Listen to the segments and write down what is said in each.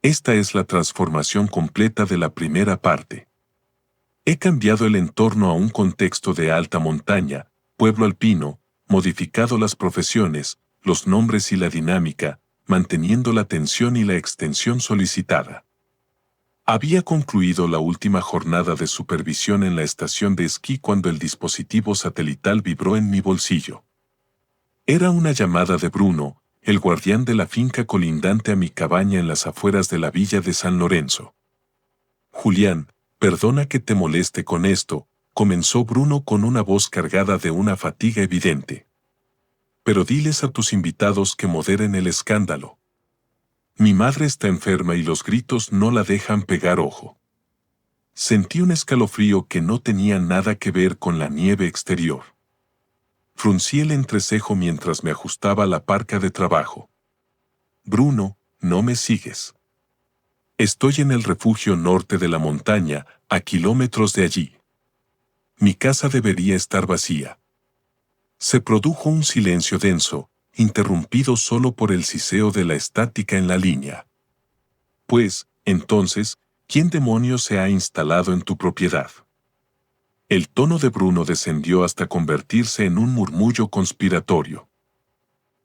Esta es la transformación completa de la primera parte. He cambiado el entorno a un contexto de alta montaña, pueblo alpino, modificado las profesiones, los nombres y la dinámica, manteniendo la tensión y la extensión solicitada. Había concluido la última jornada de supervisión en la estación de esquí cuando el dispositivo satelital vibró en mi bolsillo. Era una llamada de Bruno, el guardián de la finca colindante a mi cabaña en las afueras de la villa de San Lorenzo. Julián, perdona que te moleste con esto, comenzó Bruno con una voz cargada de una fatiga evidente. Pero diles a tus invitados que moderen el escándalo. Mi madre está enferma y los gritos no la dejan pegar ojo. Sentí un escalofrío que no tenía nada que ver con la nieve exterior. Fruncí el entrecejo mientras me ajustaba la parca de trabajo. Bruno, no me sigues. Estoy en el refugio norte de la montaña, a kilómetros de allí. Mi casa debería estar vacía. Se produjo un silencio denso, interrumpido solo por el siseo de la estática en la línea. Pues, entonces, ¿quién demonios se ha instalado en tu propiedad? El tono de Bruno descendió hasta convertirse en un murmullo conspiratorio.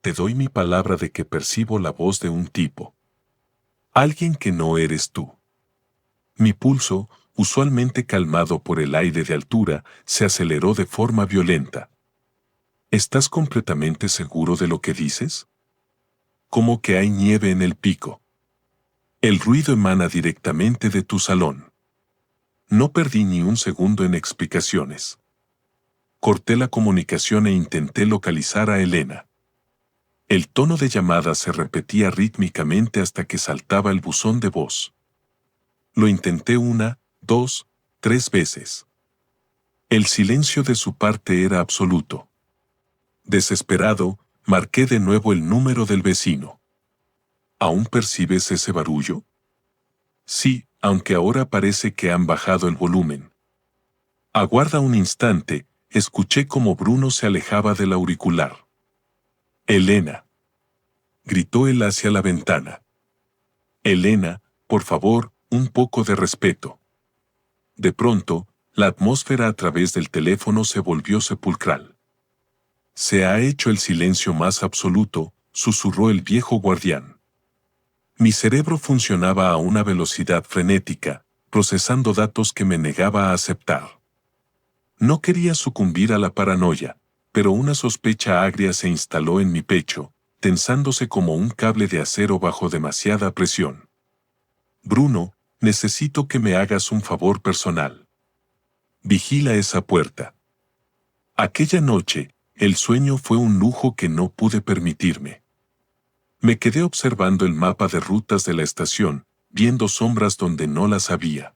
Te doy mi palabra de que percibo la voz de un tipo. Alguien que no eres tú. Mi pulso, usualmente calmado por el aire de altura, se aceleró de forma violenta. ¿Estás completamente seguro de lo que dices? ¿Cómo que hay nieve en el pico? El ruido emana directamente de tu salón. No perdí ni un segundo en explicaciones. Corté la comunicación e intenté localizar a Elena. El tono de llamada se repetía rítmicamente hasta que saltaba el buzón de voz. Lo intenté 1, 2, 3 veces. El silencio de su parte era absoluto. Desesperado, marqué de nuevo el número del vecino. ¿Aún percibes ese barullo? Sí, aunque ahora parece que han bajado el volumen. Aguarda un instante, escuché cómo Bruno se alejaba del auricular. Elena. Gritó él hacia la ventana. Elena, por favor, un poco de respeto. De pronto, la atmósfera a través del teléfono se volvió sepulcral. Se ha hecho el silencio más absoluto, susurró el viejo guardián. Mi cerebro funcionaba a una velocidad frenética, procesando datos que me negaba a aceptar. No quería sucumbir a la paranoia, pero una sospecha agria se instaló en mi pecho, tensándose como un cable de acero bajo demasiada presión. Bruno, necesito que me hagas un favor personal. Vigila esa puerta. Aquella noche, el sueño fue un lujo que no pude permitirme. Me quedé observando el mapa de rutas de la estación, viendo sombras donde no las había.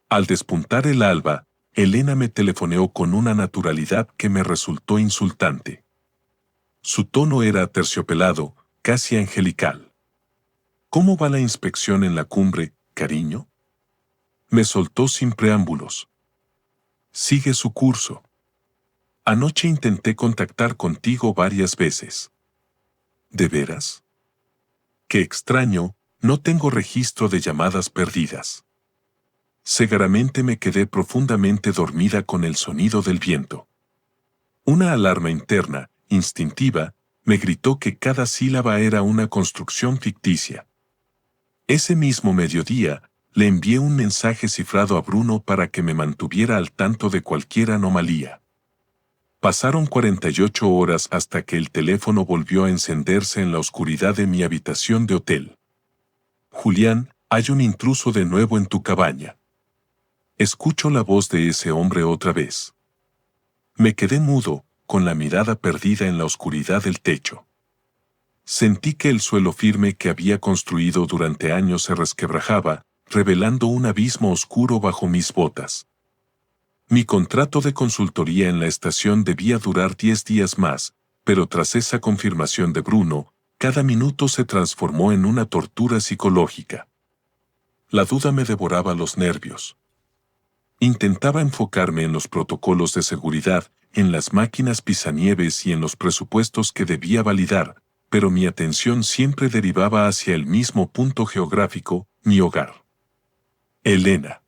Al despuntar el alba, Elena me telefoneó con una naturalidad que me resultó insultante. Su tono era aterciopelado, casi angelical. ¿Cómo va la inspección en la cumbre, cariño? Me soltó sin preámbulos. Sigue su curso. Anoche intenté contactar contigo varias veces. ¿De veras? Qué extraño, no tengo registro de llamadas perdidas. Seguramente me quedé profundamente dormida con el sonido del viento. Una alarma interna, instintiva, me gritó que cada sílaba era una construcción ficticia. Ese mismo mediodía, le envié un mensaje cifrado a Bruno para que me mantuviera al tanto de cualquier anomalía. Pasaron 48 horas hasta que el teléfono volvió a encenderse en la oscuridad de mi habitación de hotel. Julián, hay un intruso de nuevo en tu cabaña. Escucho la voz de ese hombre otra vez. Me quedé mudo, con la mirada perdida en la oscuridad del techo. Sentí que el suelo firme que había construido durante años se resquebrajaba, revelando un abismo oscuro bajo mis botas. Mi contrato de consultoría en la estación debía durar 10 días más, pero tras esa confirmación de Bruno, cada minuto se transformó en una tortura psicológica. La duda me devoraba los nervios. Intentaba enfocarme en los protocolos de seguridad, en las máquinas pisanieves y en los presupuestos que debía validar, pero mi atención siempre derivaba hacia el mismo punto geográfico, mi hogar. Elena.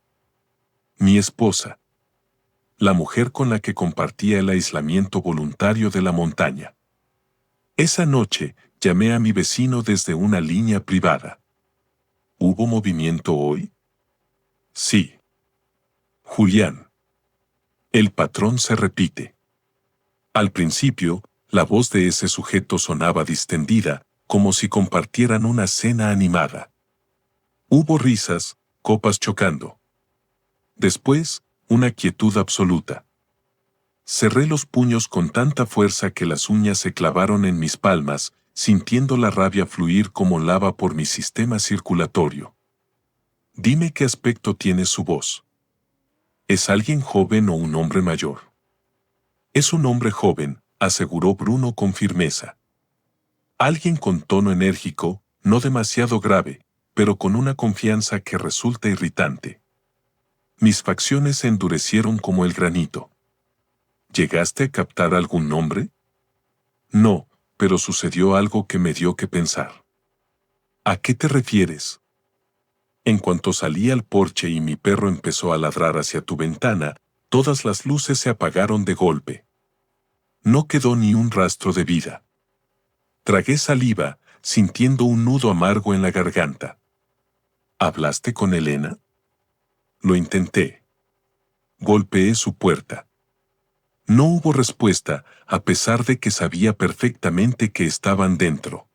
Mi esposa. La mujer con la que compartía el aislamiento voluntario de la montaña. Esa noche, llamé a mi vecino desde una línea privada. ¿Hubo movimiento hoy? Sí. Julián. El patrón se repite. Al principio, la voz de ese sujeto sonaba distendida, como si compartieran una cena animada. Hubo risas, copas chocando. Después, una quietud absoluta. Cerré los puños con tanta fuerza que las uñas se clavaron en mis palmas, sintiendo la rabia fluir como lava por mi sistema circulatorio. Dime qué aspecto tiene su voz. ¿Es alguien joven o un hombre mayor? Es un hombre joven, aseguró Bruno con firmeza. Alguien con tono enérgico, no demasiado grave, pero con una confianza que resulta irritante. Mis facciones se endurecieron como el granito. ¿Llegaste a captar algún nombre? No, pero sucedió algo que me dio que pensar. ¿A qué te refieres? En cuanto salí al porche y mi perro empezó a ladrar hacia tu ventana, todas las luces se apagaron de golpe. No quedó ni un rastro de vida. Tragué saliva, sintiendo un nudo amargo en la garganta. ¿Hablaste con Elena? Lo intenté. Golpeé su puerta. No hubo respuesta, a pesar de que sabía perfectamente que estaban dentro.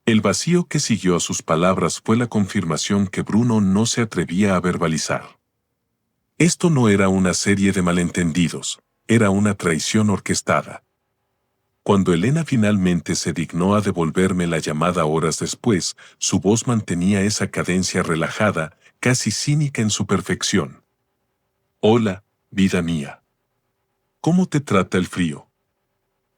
El vacío que siguió a sus palabras fue la confirmación que Bruno no se atrevía a verbalizar. Esto no era una serie de malentendidos, era una traición orquestada. Cuando Elena finalmente se dignó a devolverme la llamada horas después, su voz mantenía esa cadencia relajada, casi cínica en su perfección. Hola, vida mía. ¿Cómo te trata el frío?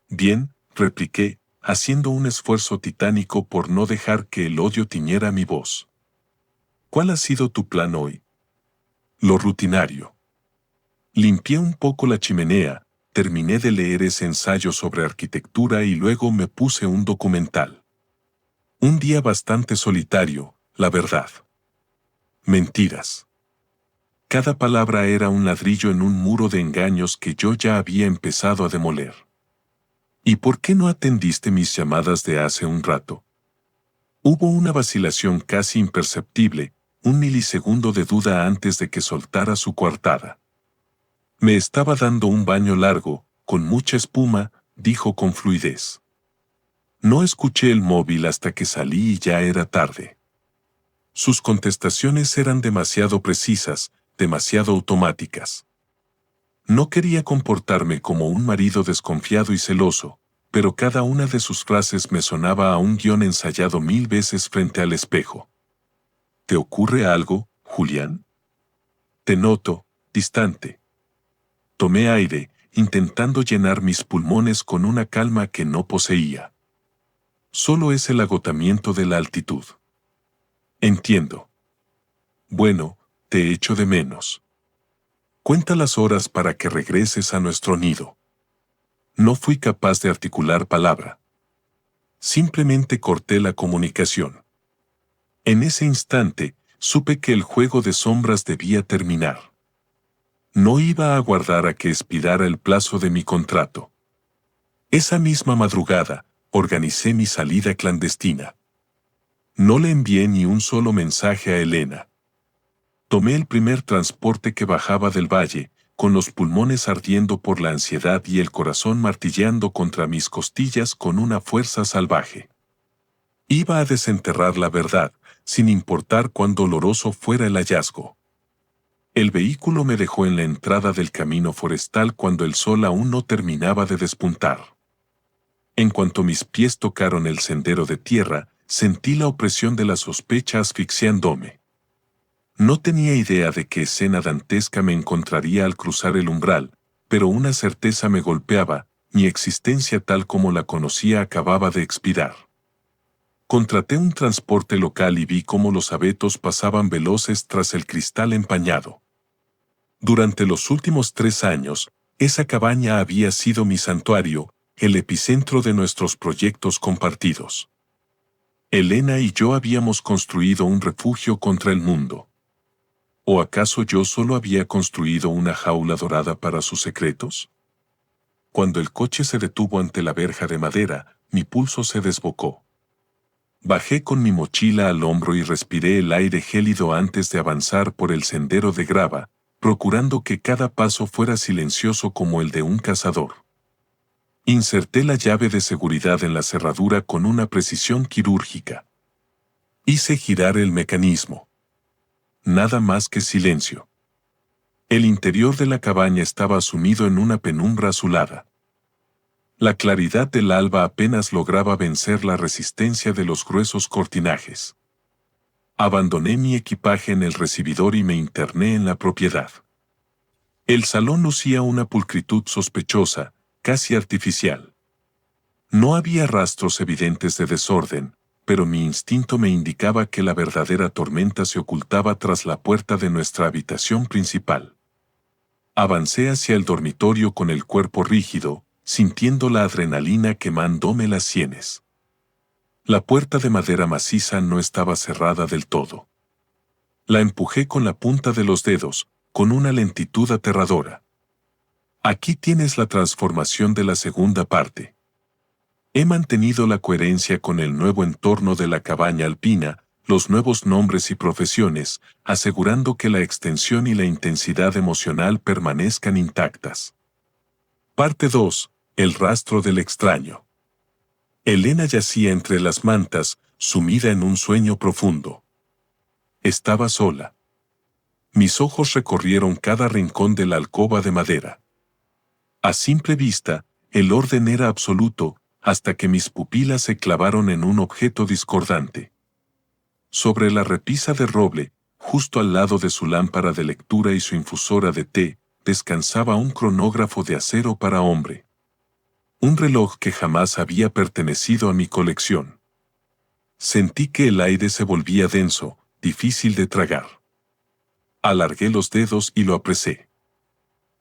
Bien, repliqué, haciendo un esfuerzo titánico por no dejar que el odio tiñera mi voz. ¿Cuál ha sido tu plan hoy? Lo rutinario. Limpié un poco la chimenea, terminé de leer ese ensayo sobre arquitectura y luego me puse un documental. Un día bastante solitario, la verdad. Mentiras. Cada palabra era un ladrillo en un muro de engaños que yo ya había empezado a demoler. ¿Y por qué no atendiste mis llamadas de hace un rato? Hubo una vacilación casi imperceptible, un milisegundo de duda antes de que soltara su coartada. Me estaba dando un baño largo, con mucha espuma, dijo con fluidez. No escuché el móvil hasta que salí y ya era tarde. Sus contestaciones eran demasiado precisas, demasiado automáticas. No quería comportarme como un marido desconfiado y celoso, pero cada una de sus frases me sonaba a un guión ensayado 1000 veces frente al espejo. ¿Te ocurre algo, Julián? Te noto, distante. Tomé aire, intentando llenar mis pulmones con una calma que no poseía. Solo es el agotamiento de la altitud. Entiendo. Bueno, te echo de menos. Cuenta las horas para que regreses a nuestro nido. No fui capaz de articular palabra. Simplemente corté la comunicación. En ese instante, supe que el juego de sombras debía terminar. No iba a aguardar a que expirara el plazo de mi contrato. Esa misma madrugada, organicé mi salida clandestina. No le envié ni un solo mensaje a Elena. Tomé el primer transporte que bajaba del valle, con los pulmones ardiendo por la ansiedad y el corazón martilleando contra mis costillas con una fuerza salvaje. Iba a desenterrar la verdad, sin importar cuán doloroso fuera el hallazgo. El vehículo me dejó en la entrada del camino forestal cuando el sol aún no terminaba de despuntar. En cuanto mis pies tocaron el sendero de tierra, sentí la opresión de la sospecha asfixiándome. No tenía idea de qué escena dantesca me encontraría al cruzar el umbral, pero una certeza me golpeaba, mi existencia tal como la conocía acababa de expirar. Contraté un transporte local y vi cómo los abetos pasaban veloces tras el cristal empañado. Durante los últimos 3 años, esa cabaña había sido mi santuario, el epicentro de nuestros proyectos compartidos. Elena y yo habíamos construido un refugio contra el mundo. ¿O acaso yo solo había construido una jaula dorada para sus secretos? Cuando el coche se detuvo ante la verja de madera, mi pulso se desbocó. Bajé con mi mochila al hombro y respiré el aire gélido antes de avanzar por el sendero de grava, procurando que cada paso fuera silencioso como el de un cazador. Inserté la llave de seguridad en la cerradura con una precisión quirúrgica. Hice girar el mecanismo. Nada más que silencio. El interior de la cabaña estaba sumido en una penumbra azulada. La claridad del alba apenas lograba vencer la resistencia de los gruesos cortinajes. Abandoné mi equipaje en el recibidor y me interné en la propiedad. El salón lucía una pulcritud sospechosa, casi artificial. No había rastros evidentes de desorden, pero mi instinto me indicaba que la verdadera tormenta se ocultaba tras la puerta de nuestra habitación principal. Avancé hacia el dormitorio con el cuerpo rígido, sintiendo la adrenalina quemándome las sienes. La puerta de madera maciza no estaba cerrada del todo. La empujé con la punta de los dedos, con una lentitud aterradora. Aquí tienes la transformación de la segunda parte. He mantenido la coherencia con el nuevo entorno de la cabaña alpina, los nuevos nombres y profesiones, asegurando que la extensión y la intensidad emocional permanezcan intactas. Parte 2. El rastro del extraño. Elena yacía entre las mantas, sumida en un sueño profundo. Estaba sola. Mis ojos recorrieron cada rincón de la alcoba de madera. A simple vista, el orden era absoluto, hasta que mis pupilas se clavaron en un objeto discordante. Sobre la repisa de roble, justo al lado de su lámpara de lectura y su infusora de té, descansaba un cronógrafo de acero para hombre. Un reloj que jamás había pertenecido a mi colección. Sentí que el aire se volvía denso, difícil de tragar. Alargué los dedos y lo apresé.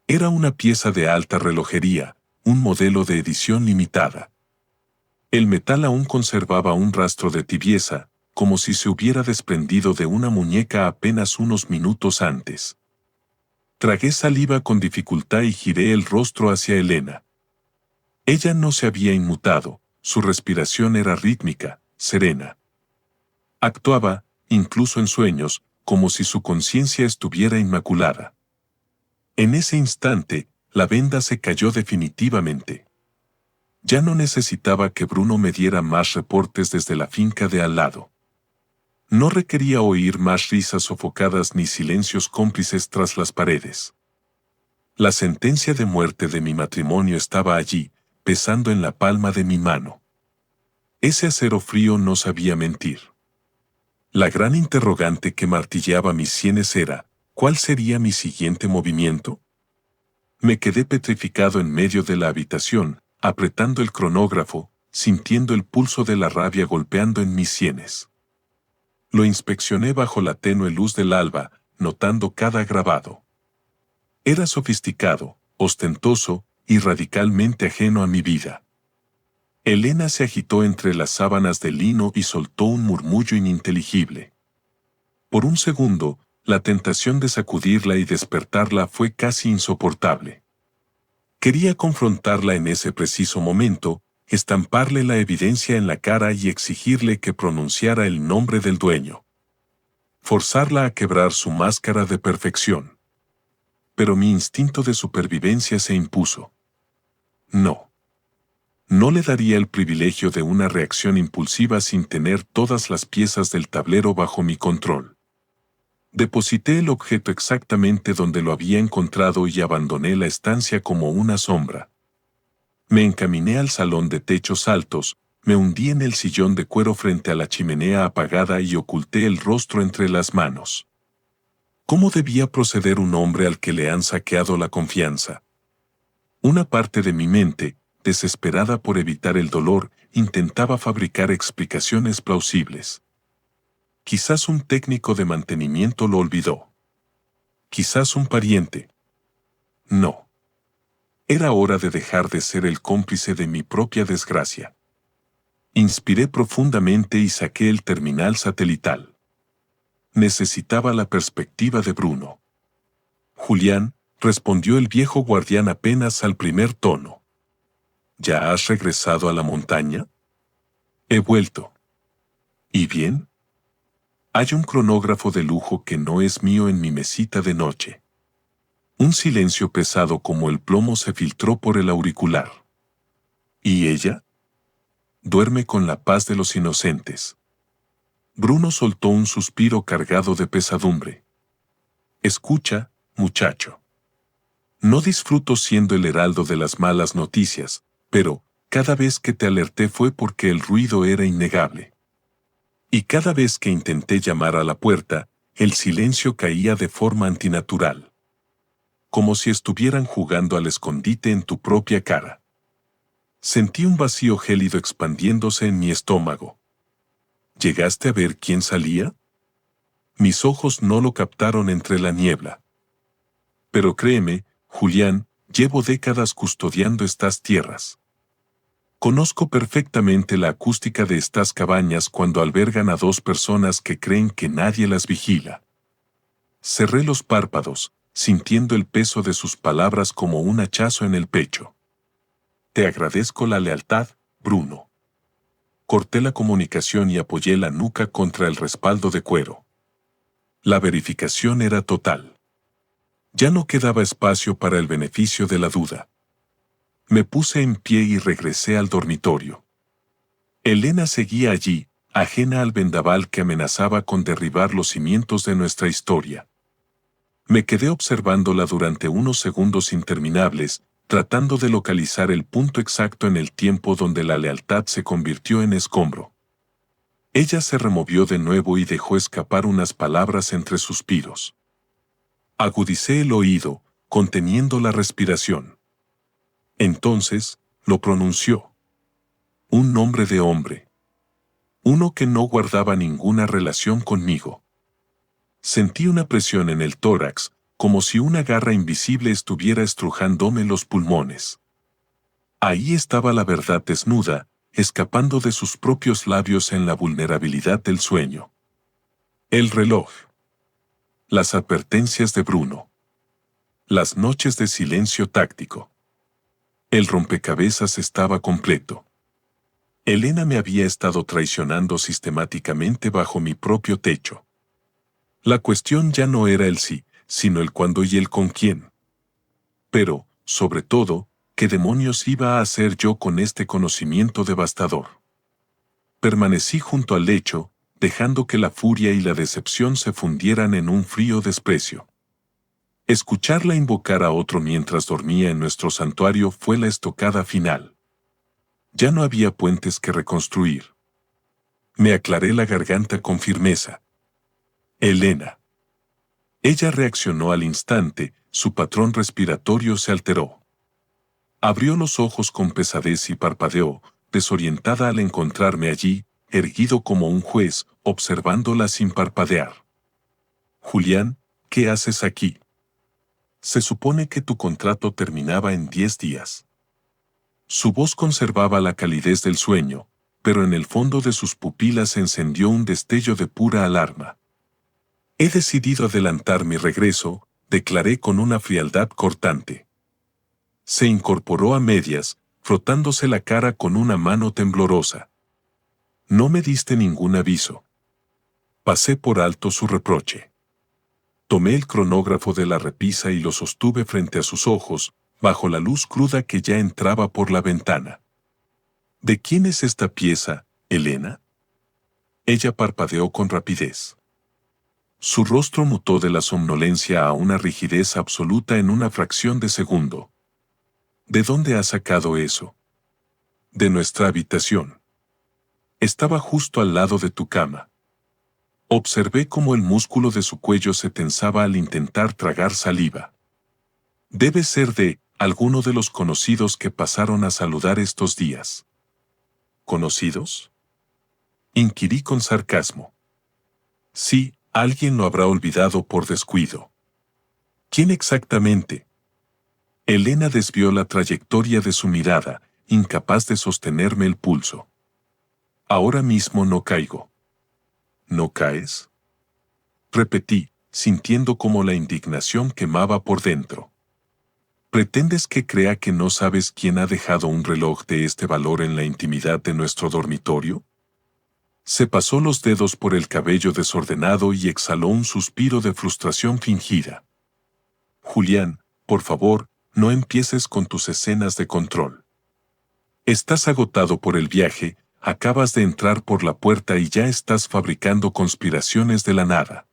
Era una pieza de alta relojería, un modelo de edición limitada. El metal aún conservaba un rastro de tibieza, como si se hubiera desprendido de una muñeca apenas unos minutos antes. Tragué saliva con dificultad y giré el rostro hacia Elena. Ella no se había inmutado, su respiración era rítmica, serena. Actuaba, incluso en sueños, como si su conciencia estuviera inmaculada. En ese instante, la venda se cayó definitivamente. Ya no necesitaba que Bruno me diera más reportes desde la finca de al lado. No requería oír más risas sofocadas ni silencios cómplices tras las paredes. La sentencia de muerte de mi matrimonio estaba allí, pesando en la palma de mi mano. Ese acero frío no sabía mentir. La gran interrogante que martilleaba mis sienes era, ¿cuál sería mi siguiente movimiento? Me quedé petrificado en medio de la habitación, apretando el cronógrafo, sintiendo el pulso de la rabia golpeando en mis sienes. Lo inspeccioné bajo la tenue luz del alba, notando cada grabado. Era sofisticado, ostentoso y radicalmente ajeno a mi vida. Elena se agitó entre las sábanas de lino y soltó un murmullo ininteligible. Por un segundo, la tentación de sacudirla y despertarla fue casi insoportable. Quería confrontarla en ese preciso momento, estamparle la evidencia en la cara y exigirle que pronunciara el nombre del dueño. Forzarla a quebrar su máscara de perfección. Pero mi instinto de supervivencia se impuso. No. No le daría el privilegio de una reacción impulsiva sin tener todas las piezas del tablero bajo mi control. Deposité el objeto exactamente donde lo había encontrado y abandoné la estancia como una sombra. Me encaminé al salón de techos altos, me hundí en el sillón de cuero frente a la chimenea apagada y oculté el rostro entre las manos. ¿Cómo debía proceder un hombre al que le han saqueado la confianza? Una parte de mi mente, desesperada por evitar el dolor, intentaba fabricar explicaciones plausibles. Quizás un técnico de mantenimiento lo olvidó. Quizás un pariente. No. Era hora de dejar de ser el cómplice de mi propia desgracia. Inspiré profundamente y saqué el terminal satelital. Necesitaba la perspectiva de Bruno. Julián, respondió el viejo guardián apenas al primer tono. ¿Ya has regresado a la montaña? He vuelto. ¿Y bien? Hay un cronógrafo de lujo que no es mío en mi mesita de noche. Un silencio pesado como el plomo se filtró por el auricular. ¿Y ella? Duerme con la paz de los inocentes. Bruno soltó un suspiro cargado de pesadumbre. Escucha, muchacho. No disfruto siendo el heraldo de las malas noticias, pero cada vez que te alerté fue porque el ruido era innegable. Y cada vez que intenté llamar a la puerta, el silencio caía de forma antinatural. Como si estuvieran jugando al escondite en tu propia cara. Sentí un vacío gélido expandiéndose en mi estómago. ¿Llegaste a ver quién salía? Mis ojos no lo captaron entre la niebla. Pero créeme, Julián, llevo décadas custodiando estas tierras. Conozco perfectamente la acústica de estas cabañas cuando albergan a dos personas que creen que nadie las vigila. Cerré los párpados, sintiendo el peso de sus palabras como un hachazo en el pecho. Te agradezco la lealtad, Bruno. Corté la comunicación y apoyé la nuca contra el respaldo de cuero. La verificación era total. Ya no quedaba espacio para el beneficio de la duda. Me puse en pie y regresé al dormitorio. Elena seguía allí, ajena al vendaval que amenazaba con derribar los cimientos de nuestra historia. Me quedé observándola durante unos segundos interminables, tratando de localizar el punto exacto en el tiempo donde la lealtad se convirtió en escombro. Ella se removió de nuevo y dejó escapar unas palabras entre suspiros. Agudicé el oído, conteniendo la respiración. Entonces, lo pronunció. Un nombre de hombre. Uno que no guardaba ninguna relación conmigo. Sentí una presión en el tórax, como si una garra invisible estuviera estrujándome los pulmones. Ahí estaba la verdad desnuda, escapando de sus propios labios en la vulnerabilidad del sueño. El reloj. Las advertencias de Bruno. Las noches de silencio táctico. El rompecabezas estaba completo. Elena me había estado traicionando sistemáticamente bajo mi propio techo. La cuestión ya no era el sí, sino el cuándo y el con quién. Pero, sobre todo, ¿qué demonios iba a hacer yo con este conocimiento devastador? Permanecí junto al lecho, dejando que la furia y la decepción se fundieran en un frío desprecio. Escucharla invocar a otro mientras dormía en nuestro santuario fue la estocada final. Ya no había puentes que reconstruir. Me aclaré la garganta con firmeza. Elena. Ella reaccionó al instante, su patrón respiratorio se alteró. Abrió los ojos con pesadez y parpadeó, desorientada al encontrarme allí, erguido como un juez, observándola sin parpadear. Julián, ¿qué haces aquí? Se supone que tu contrato terminaba en 10 días. Su voz conservaba la calidez del sueño, pero en el fondo de sus pupilas se encendió un destello de pura alarma. He decidido adelantar mi regreso, declaré con una frialdad cortante. Se incorporó a medias, frotándose la cara con una mano temblorosa. No me diste ningún aviso. Pasé por alto su reproche. Tomé el cronógrafo de la repisa y lo sostuve frente a sus ojos, bajo la luz cruda que ya entraba por la ventana. ¿De quién es esta pieza, Elena? Ella parpadeó con rapidez. Su rostro mutó de la somnolencia a una rigidez absoluta en una fracción de segundo. ¿De dónde has sacado eso? De nuestra habitación. Estaba justo al lado de tu cama. Observé cómo el músculo de su cuello se tensaba al intentar tragar saliva. Debe ser de alguno de los conocidos que pasaron a saludar estos días. ¿Conocidos? Inquirí con sarcasmo. Sí, alguien lo habrá olvidado por descuido. ¿Quién exactamente? Elena desvió la trayectoria de su mirada, incapaz de sostenerme el pulso. Ahora mismo no caigo. ¿No caes? Repetí, sintiendo como la indignación quemaba por dentro. ¿Pretendes que crea que no sabes quién ha dejado un reloj de este valor en la intimidad de nuestro dormitorio? Se pasó los dedos por el cabello desordenado y exhaló un suspiro de frustración fingida. Julián, por favor, no empieces con tus escenas de control. Estás agotado por el viaje, acabas de entrar por la puerta y ya estás fabricando conspiraciones de la nada.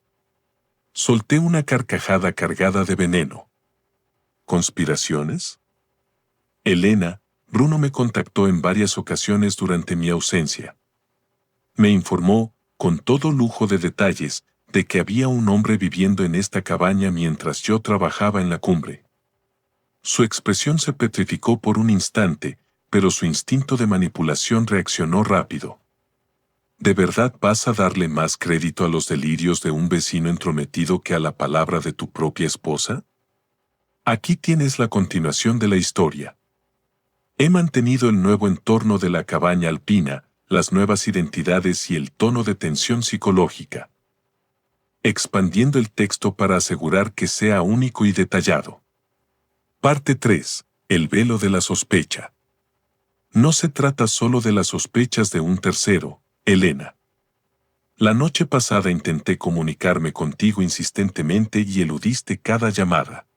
Solté una carcajada cargada de veneno. ¿Conspiraciones? Elena, Bruno me contactó en varias ocasiones durante mi ausencia. Me informó, con todo lujo de detalles, de que había un hombre viviendo en esta cabaña mientras yo trabajaba en la cumbre. Su expresión se petrificó por un instante, pero su instinto de manipulación reaccionó rápido. ¿De verdad vas a darle más crédito a los delirios de un vecino entrometido que a la palabra de tu propia esposa? Aquí tienes la continuación de la historia. He mantenido el nuevo entorno de la cabaña alpina, las nuevas identidades y el tono de tensión psicológica, expandiendo el texto para asegurar que sea único y detallado. Parte 3. El velo de la sospecha. No se trata solo de las sospechas de un tercero, Elena. La noche pasada intenté comunicarme contigo insistentemente y eludiste cada llamada.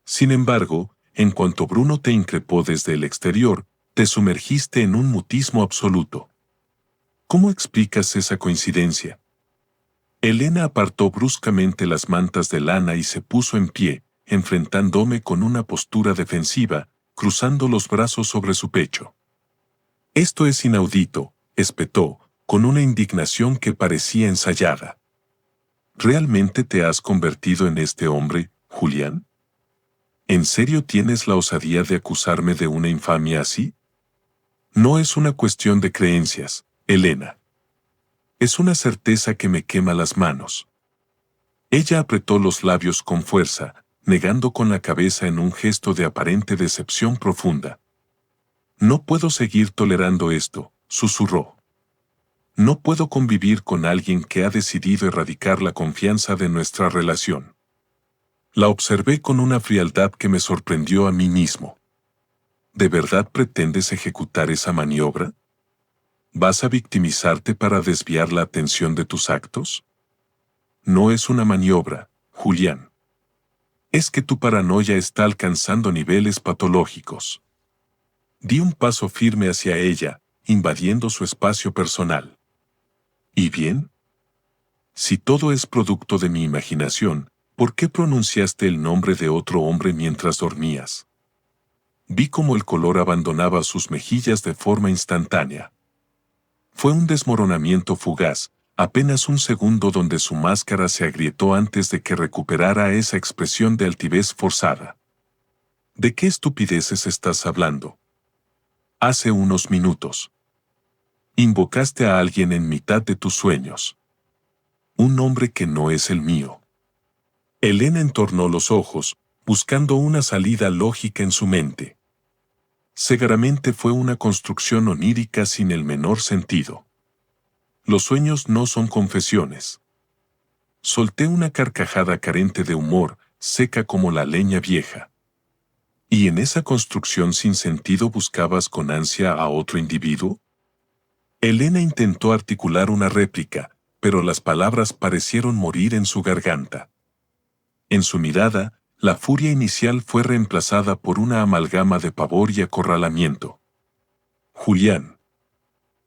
Sin embargo, en cuanto Bruno te increpó desde el exterior, te sumergiste en un mutismo absoluto. ¿Cómo explicas esa coincidencia? Elena apartó bruscamente las mantas de lana y se puso en pie, enfrentándome con una postura defensiva, cruzando los brazos sobre su pecho. Esto es inaudito, espetó, con una indignación que parecía ensayada. ¿Realmente te has convertido en este hombre, Julián? ¿En serio tienes la osadía de acusarme de una infamia así? No es una cuestión de creencias, Elena. Es una certeza que me quema las manos. Ella apretó los labios con fuerza, negando con la cabeza en un gesto de aparente decepción profunda. No puedo seguir tolerando esto, susurró. No puedo convivir con alguien que ha decidido erradicar la confianza de nuestra relación. La observé con una frialdad que me sorprendió a mí mismo. ¿De verdad pretendes ejecutar esa maniobra? ¿Vas a victimizarte para desviar la atención de tus actos? No es una maniobra, Julián. Es que tu paranoia está alcanzando niveles patológicos. Di un paso firme hacia ella, invadiendo su espacio personal. ¿Y bien? Si todo es producto de mi imaginación, ¿por qué pronunciaste el nombre de otro hombre mientras dormías? Vi cómo el color abandonaba sus mejillas de forma instantánea. Fue un desmoronamiento fugaz, apenas un segundo donde su máscara se agrietó antes de que recuperara esa expresión de altivez forzada. ¿De qué estupideces estás hablando? Hace unos minutos. Invocaste a alguien en mitad de tus sueños. Un nombre que no es el mío. Elena entornó los ojos, buscando una salida lógica en su mente. Seguramente fue una construcción onírica sin el menor sentido. Los sueños no son confesiones. Solté una carcajada carente de humor, seca como la leña vieja. ¿Y en esa construcción sin sentido buscabas con ansia a otro individuo? Elena intentó articular una réplica, pero las palabras parecieron morir en su garganta. En su mirada, la furia inicial fue reemplazada por una amalgama de pavor y acorralamiento. Julián.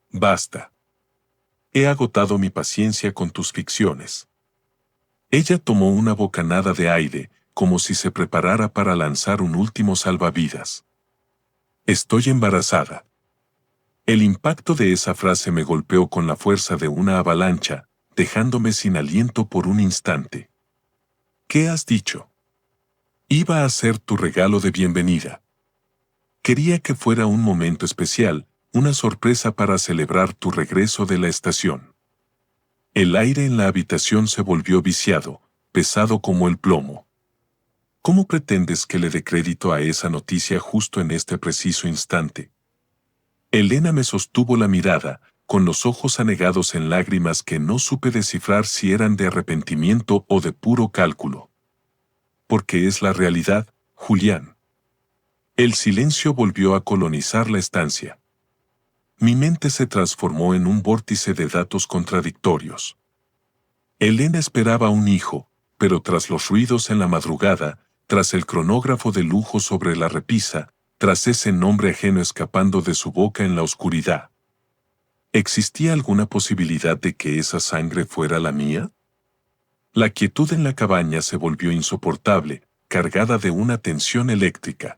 Basta. He agotado mi paciencia con tus ficciones. Ella tomó una bocanada de aire, como si se preparara para lanzar un último salvavidas. Estoy embarazada. El impacto de esa frase me golpeó con la fuerza de una avalancha, dejándome sin aliento por un instante. ¿Qué has dicho? Iba a ser tu regalo de bienvenida. Quería que fuera un momento especial, una sorpresa para celebrar tu regreso de la estación. El aire en la habitación se volvió viciado, pesado como el plomo. ¿Cómo pretendes que le dé crédito a esa noticia justo en este preciso instante? Elena me sostuvo la mirada, con los ojos anegados en lágrimas que no supe descifrar si eran de arrepentimiento o de puro cálculo. Porque es la realidad, Julián. El silencio volvió a colonizar la estancia. Mi mente se transformó en un vórtice de datos contradictorios. Elena esperaba un hijo, pero tras los ruidos en la madrugada, tras el cronógrafo de lujo sobre la repisa, tras ese nombre ajeno escapando de su boca en la oscuridad, ¿existía alguna posibilidad de que esa sangre fuera la mía? La quietud en la cabaña se volvió insoportable, cargada de una tensión eléctrica.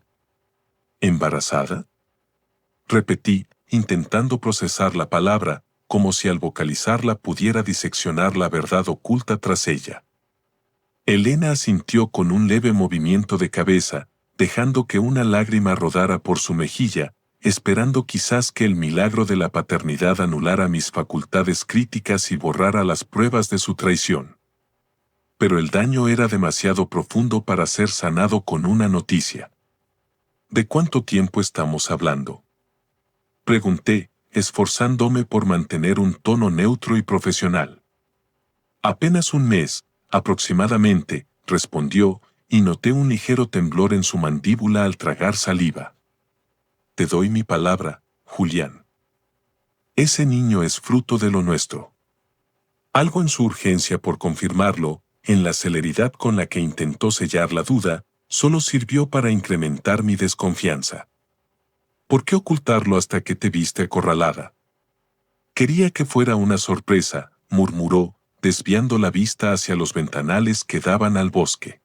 ¿Embarazada? Repetí, intentando procesar la palabra, como si al vocalizarla pudiera diseccionar la verdad oculta tras ella. Elena asintió con un leve movimiento de cabeza, dejando que una lágrima rodara por su mejilla, esperando quizás que el milagro de la paternidad anulara mis facultades críticas y borrara las pruebas de su traición. Pero el daño era demasiado profundo para ser sanado con una noticia. ¿De cuánto tiempo estamos hablando?, pregunté, esforzándome por mantener un tono neutro y profesional. Apenas un mes, aproximadamente, respondió, y noté un ligero temblor en su mandíbula al tragar saliva. Te doy mi palabra, Julián. Ese niño es fruto de lo nuestro. Algo en su urgencia por confirmarlo, en la celeridad con la que intentó sellar la duda, solo sirvió para incrementar mi desconfianza. ¿Por qué ocultarlo hasta que te viste acorralada? Quería que fuera una sorpresa, murmuró, desviando la vista hacia los ventanales que daban al bosque.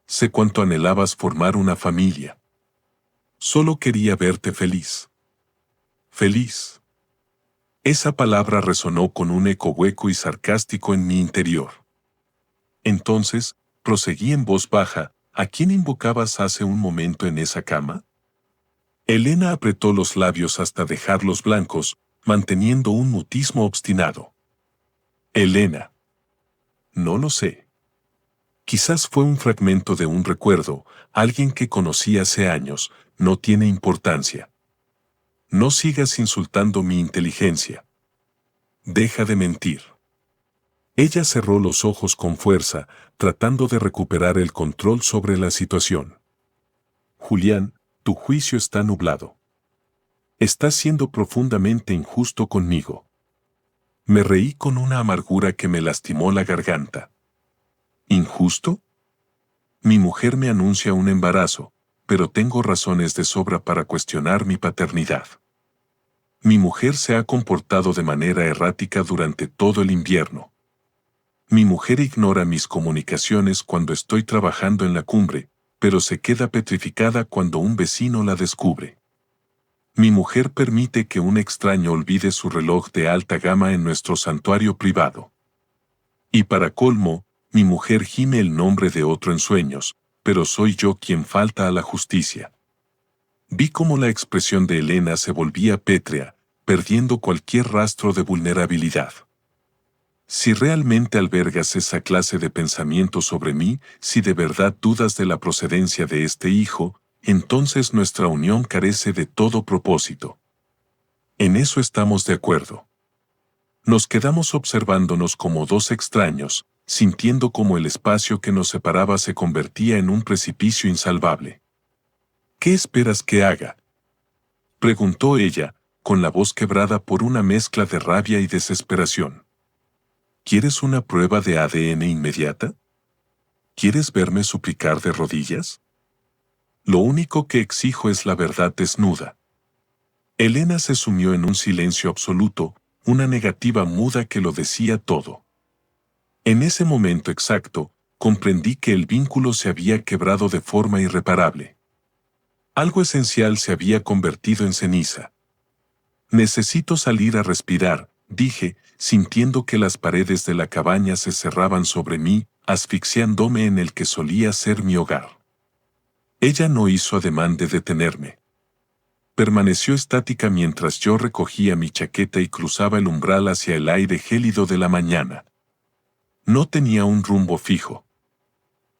Sé cuánto anhelabas formar una familia. Solo quería verte feliz. Feliz. Esa palabra resonó con un eco hueco y sarcástico en mi interior. Entonces, proseguí en voz baja, ¿a quién invocabas hace un momento en esa cama? Elena apretó los labios hasta dejarlos blancos, manteniendo un mutismo obstinado. Elena. No lo sé. Quizás fue un fragmento de un recuerdo, alguien que conocí hace años, no tiene importancia. No sigas insultando mi inteligencia. Deja de mentir. Ella cerró los ojos con fuerza, tratando de recuperar el control sobre la situación. Julián, tu juicio está nublado. Estás siendo profundamente injusto conmigo. Me reí con una amargura que me lastimó la garganta. ¿Injusto? Mi mujer me anuncia un embarazo, pero tengo razones de sobra para cuestionar mi paternidad. Mi mujer se ha comportado de manera errática durante todo el invierno. Mi mujer ignora mis comunicaciones cuando estoy trabajando en la cumbre, pero se queda petrificada cuando un vecino la descubre. Mi mujer permite que un extraño olvide su reloj de alta gama en nuestro santuario privado. Y para colmo, mi mujer gime el nombre de otro en sueños, pero soy yo quien falta a la justicia. Vi cómo la expresión de Elena se volvía pétrea, perdiendo cualquier rastro de vulnerabilidad. Si realmente albergas esa clase de pensamiento sobre mí, si de verdad dudas de la procedencia de este hijo, entonces nuestra unión carece de todo propósito. En eso estamos de acuerdo. Nos quedamos observándonos como dos extraños, sintiendo como el espacio que nos separaba se convertía en un precipicio insalvable. ¿Qué esperas que haga?, preguntó ella, con la voz quebrada por una mezcla de rabia y desesperación. ¿Quieres una prueba de ADN inmediata? ¿Quieres verme suplicar de rodillas? Lo único que exijo es la verdad desnuda. Elena se sumió en un silencio absoluto, una negativa muda que lo decía todo. En ese momento exacto, comprendí que el vínculo se había quebrado de forma irreparable. Algo esencial se había convertido en ceniza. Necesito salir a respirar, dije, sintiendo que las paredes de la cabaña se cerraban sobre mí, asfixiándome en el que solía ser mi hogar. Ella no hizo ademán de detenerme. Permaneció estática mientras yo recogía mi chaqueta y cruzaba el umbral hacia el aire gélido de la mañana. No tenía un rumbo fijo.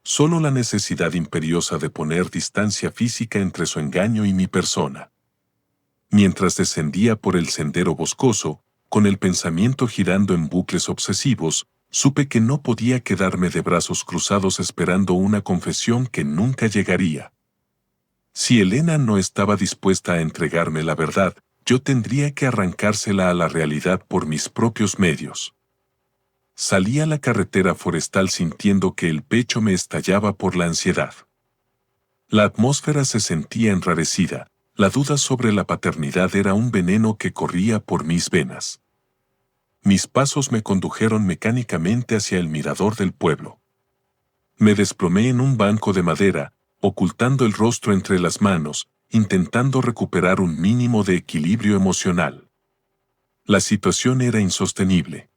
solo la necesidad imperiosa de poner distancia física entre su engaño y mi persona. Mientras descendía por el sendero boscoso, con el pensamiento girando en bucles obsesivos, supe que no podía quedarme de brazos cruzados esperando una confesión que nunca llegaría. Si Elena no estaba dispuesta a entregarme la verdad, yo tendría que arrancársela a la realidad por mis propios medios. Salí a la carretera forestal sintiendo que el pecho me estallaba por la ansiedad. La atmósfera se sentía enrarecida, la duda sobre la paternidad era un veneno que corría por mis venas. Mis pasos me condujeron mecánicamente hacia el mirador del pueblo. Me desplomé en un banco de madera, ocultando el rostro entre las manos, intentando recuperar un mínimo de equilibrio emocional. La situación era insostenible.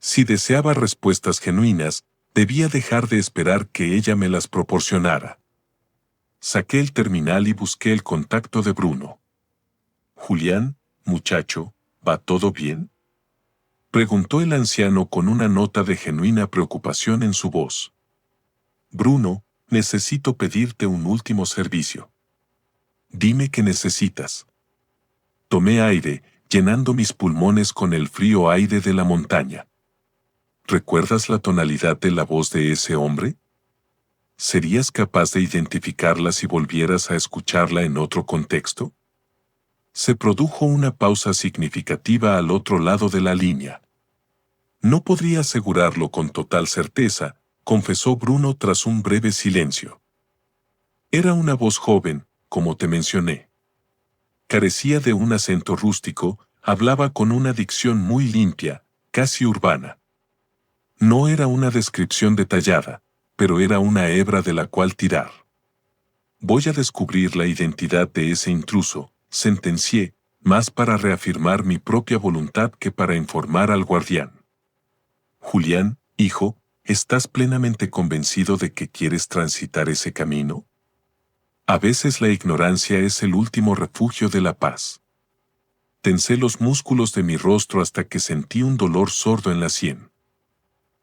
Si deseaba respuestas genuinas, debía dejar de esperar que ella me las proporcionara. Saqué el terminal y busqué el contacto de Bruno. «Julián, muchacho, ¿va todo bien?», preguntó el anciano con una nota de genuina preocupación en su voz. «Bruno, necesito pedirte un último servicio». «Dime qué necesitas». Tomé aire, llenando mis pulmones con el frío aire de la montaña. ¿Recuerdas la tonalidad de la voz de ese hombre? ¿Serías capaz de identificarla si volvieras a escucharla en otro contexto? Se produjo una pausa significativa al otro lado de la línea. No podría asegurarlo con total certeza, confesó Bruno tras un breve silencio. Era una voz joven, como te mencioné. Carecía de un acento rústico, hablaba con una dicción muy limpia, casi urbana. No era una descripción detallada, pero era una hebra de la cual tirar. Voy a descubrir la identidad de ese intruso, sentencié, más para reafirmar mi propia voluntad que para informar al guardián. Julián, hijo, ¿estás plenamente convencido de que quieres transitar ese camino? A veces la ignorancia es el último refugio de la paz. Tensé los músculos de mi rostro hasta que sentí un dolor sordo en la sien.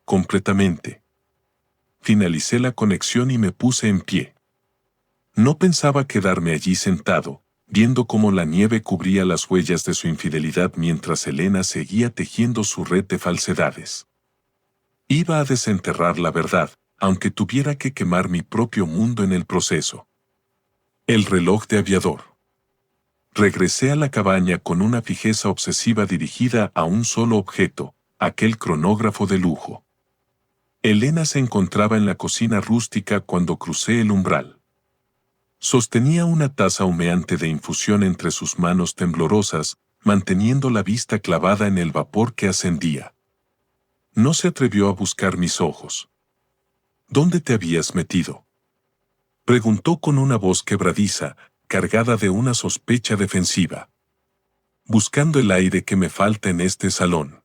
Completamente. Finalicé la conexión y me puse en pie. No pensaba quedarme allí sentado, viendo cómo la nieve cubría las huellas de su infidelidad mientras Elena seguía tejiendo su red de falsedades. Iba a desenterrar la verdad, aunque tuviera que quemar mi propio mundo en el proceso. El reloj de aviador. Regresé a la cabaña con una fijeza obsesiva dirigida a un solo objeto, aquel cronógrafo de lujo. Elena se encontraba en la cocina rústica cuando crucé el umbral. Sostenía una taza humeante de infusión entre sus manos temblorosas, manteniendo la vista clavada en el vapor que ascendía. No se atrevió a buscar mis ojos. ¿Dónde te habías metido?, preguntó con una voz quebradiza, cargada de una sospecha defensiva. Buscando el aire que me falta en este salón.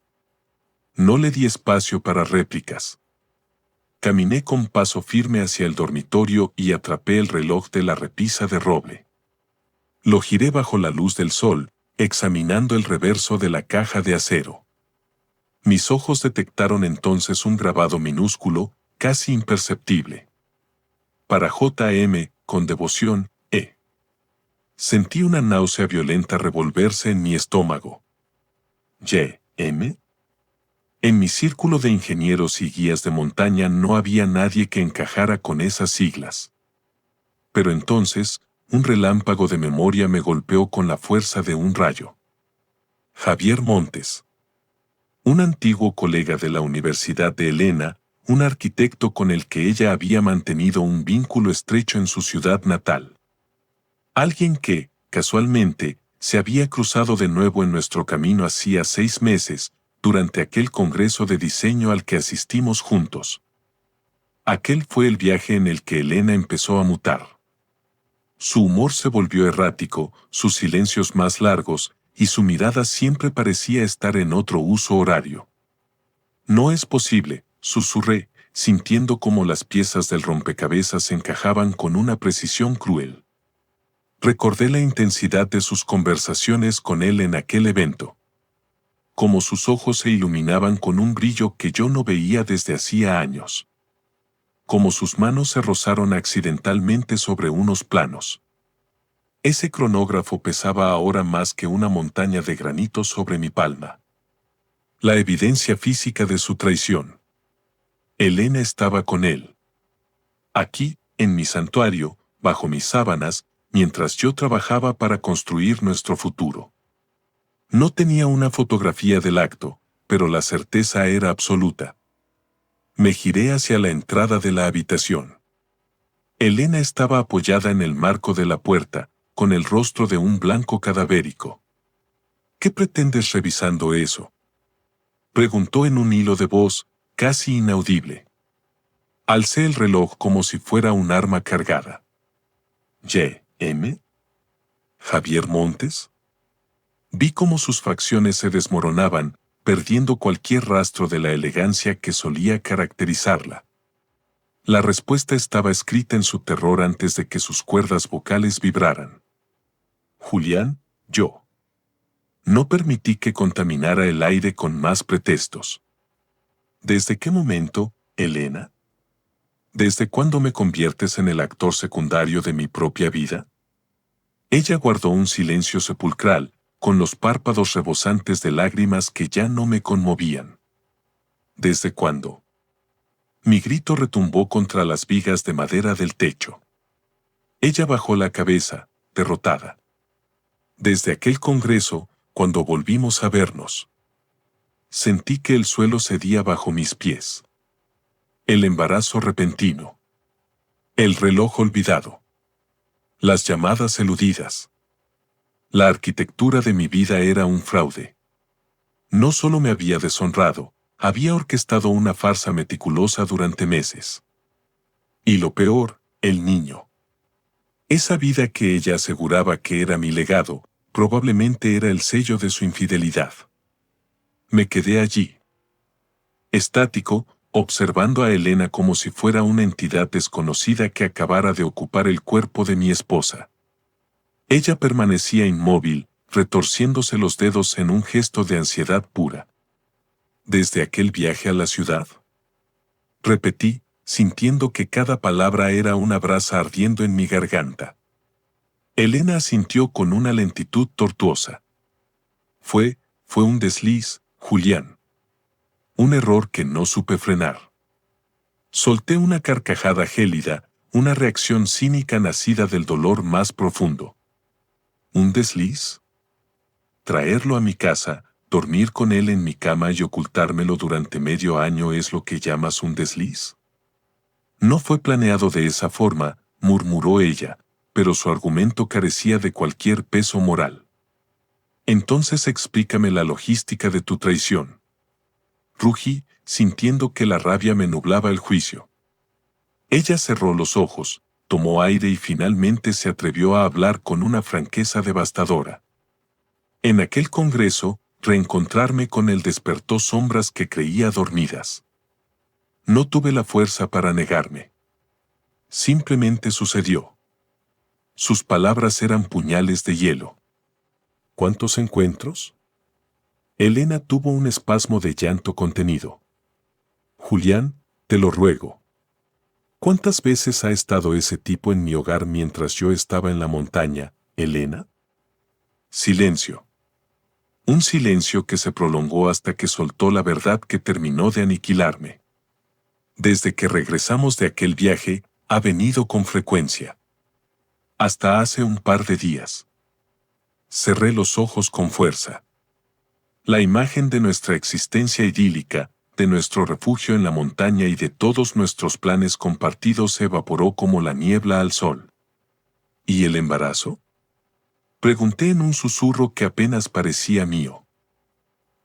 No le di espacio para réplicas. Caminé con paso firme hacia el dormitorio y atrapé el reloj de la repisa de roble. Lo giré bajo la luz del sol, examinando el reverso de la caja de acero. Mis ojos detectaron entonces un grabado minúsculo, casi imperceptible. Para J.M., con devoción, E. Sentí una náusea violenta revolverse en mi estómago. ¿Y.M.? En mi círculo de ingenieros y guías de montaña no había nadie que encajara con esas siglas. Pero entonces, un relámpago de memoria me golpeó con la fuerza de un rayo. Javier Montes. Un antiguo colega de la Universidad de Elena, un arquitecto con el que ella había mantenido un vínculo estrecho en su ciudad natal. Alguien que, casualmente, se había cruzado de nuevo en nuestro camino hacía 6 meses, durante aquel congreso de diseño al que asistimos juntos. Aquel fue el viaje en el que Elena empezó a mutar. Su humor se volvió errático, sus silencios más largos, y su mirada siempre parecía estar en otro uso horario. No es posible, susurré, sintiendo cómo las piezas del rompecabezas encajaban con una precisión cruel. Recordé la intensidad de sus conversaciones con él en aquel evento. Como sus ojos se iluminaban con un brillo que yo no veía desde hacía años. como sus manos se rozaron accidentalmente sobre unos planos. Ese cronógrafo pesaba ahora más que una montaña de granito sobre mi palma. La evidencia física de su traición. Elena estaba con él. Aquí, en mi santuario, bajo mis sábanas, mientras yo trabajaba para construir nuestro futuro. No tenía una fotografía del acto, pero la certeza era absoluta. Me giré hacia la entrada de la habitación. Elena estaba apoyada en el marco de la puerta, con el rostro de un blanco cadavérico. ¿Qué pretendes revisando eso?, preguntó en un hilo de voz, casi inaudible. Alcé el reloj como si fuera un arma cargada. ¿Y.M.? ¿Javier Montes? Vi cómo sus facciones se desmoronaban, perdiendo cualquier rastro de la elegancia que solía caracterizarla. La respuesta estaba escrita en su terror antes de que sus cuerdas vocales vibraran. Julián, yo. No permití que contaminara el aire con más pretextos. ¿Desde qué momento, Elena? ¿Desde cuándo me conviertes en el actor secundario de mi propia vida? Ella guardó un silencio sepulcral, con los párpados rebosantes de lágrimas que ya no me conmovían. ¿Desde cuándo? Mi grito retumbó contra las vigas de madera del techo. Ella bajó la cabeza, derrotada. Desde aquel congreso, cuando volvimos a vernos. Sentí que el suelo cedía bajo mis pies. El embarazo repentino. El reloj olvidado. Las llamadas eludidas. La arquitectura de mi vida era un fraude. No solo me había deshonrado, había orquestado una farsa meticulosa durante meses. Y lo peor, el niño. Esa vida que ella aseguraba que era mi legado, probablemente era el sello de su infidelidad. Me quedé allí, estático, observando a Elena como si fuera una entidad desconocida que acabara de ocupar el cuerpo de mi esposa. Ella permanecía inmóvil, retorciéndose los dedos en un gesto de ansiedad pura. ¿Desde aquel viaje a la ciudad? Repetí, sintiendo que cada palabra era una brasa ardiendo en mi garganta. Elena asintió con una lentitud tortuosa. Fue un desliz, Julián. Un error que no supe frenar. Solté una carcajada gélida, una reacción cínica nacida del dolor más profundo. ¿Un desliz? Traerlo a mi casa, dormir con él en mi cama y ocultármelo durante medio año es lo que llamas un desliz. No fue planeado de esa forma, murmuró ella, pero su argumento carecía de cualquier peso moral. Entonces explícame la logística de tu traición. Rugí, sintiendo que la rabia me nublaba el juicio. Ella cerró los ojos, tomó aire y finalmente se atrevió a hablar con una franqueza devastadora. En aquel congreso, reencontrarme con él despertó sombras que creía dormidas. No tuve la fuerza para negarme. Simplemente sucedió. Sus palabras eran puñales de hielo. ¿Cuántos encuentros? Elena tuvo un espasmo de llanto contenido. Julián, te lo ruego. ¿Cuántas veces ha estado ese tipo en mi hogar mientras yo estaba en la montaña, Elena? Silencio. Un silencio que se prolongó hasta que soltó la verdad que terminó de aniquilarme. Desde que regresamos de aquel viaje, ha venido con frecuencia. Hasta hace un par de días. Cerré los ojos con fuerza. La imagen de nuestra existencia idílica, de nuestro refugio en la montaña y de todos nuestros planes compartidos se evaporó como la niebla al sol. ¿Y el embarazo? Pregunté en un susurro que apenas parecía mío.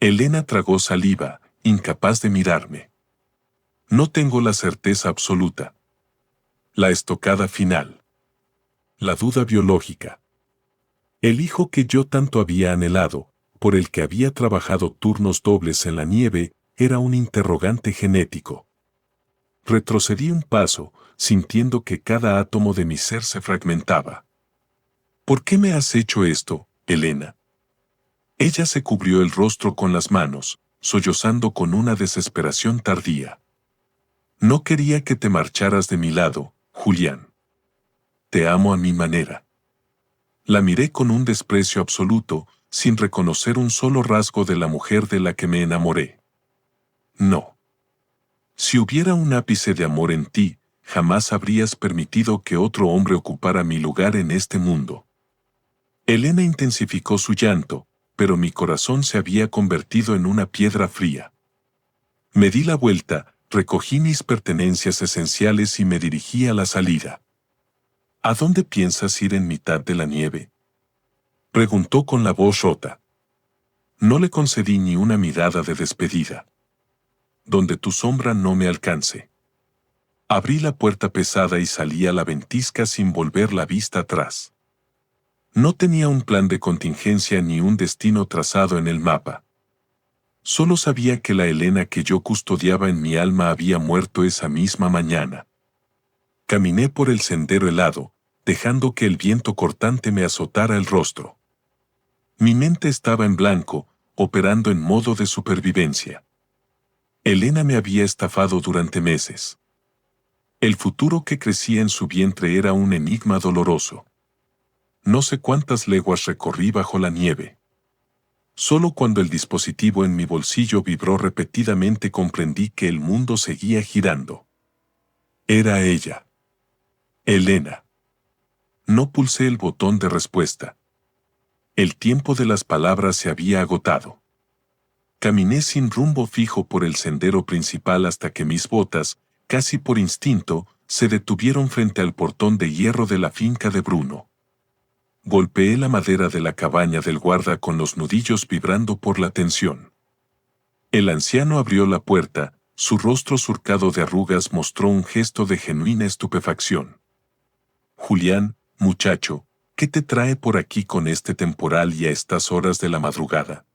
Elena tragó saliva, incapaz de mirarme. No tengo la certeza absoluta. La estocada final. La duda biológica. El hijo que yo tanto había anhelado, por el que había trabajado turnos dobles en la nieve, era un interrogante genético. Retrocedí un paso, sintiendo que cada átomo de mi ser se fragmentaba. ¿Por qué me has hecho esto, Elena? Ella se cubrió el rostro con las manos, sollozando con una desesperación tardía. No quería que te marcharas de mi lado, Julián. Te amo a mi manera. La miré con un desprecio absoluto, sin reconocer un solo rasgo de la mujer de la que me enamoré. No. Si hubiera un ápice de amor en ti, jamás habrías permitido que otro hombre ocupara mi lugar en este mundo. Elena intensificó su llanto, pero mi corazón se había convertido en una piedra fría. Me di la vuelta, recogí mis pertenencias esenciales y me dirigí a la salida. ¿A dónde piensas ir en mitad de la nieve?, preguntó con la voz rota. No le concedí ni una mirada de despedida. Donde tu sombra no me alcance. Abrí la puerta pesada y salí a la ventisca sin volver la vista atrás. No tenía un plan de contingencia ni un destino trazado en el mapa. Solo sabía que la Elena que yo custodiaba en mi alma había muerto esa misma mañana. Caminé por el sendero helado, dejando que el viento cortante me azotara el rostro. Mi mente estaba en blanco, operando en modo de supervivencia. Elena me había estafado durante meses. El futuro que crecía en su vientre era un enigma doloroso. No sé cuántas leguas recorrí bajo la nieve. Solo cuando el dispositivo en mi bolsillo vibró repetidamente comprendí que el mundo seguía girando. Era ella. Elena. No pulsé el botón de respuesta. El tiempo de las palabras se había agotado. Caminé sin rumbo fijo por el sendero principal hasta que mis botas, casi por instinto, se detuvieron frente al portón de hierro de la finca de Bruno. Golpeé la madera de la cabaña del guarda con los nudillos vibrando por la tensión. El anciano abrió la puerta, su rostro surcado de arrugas mostró un gesto de genuina estupefacción. Julián, muchacho, ¿qué te trae por aquí con este temporal y a estas horas de la madrugada?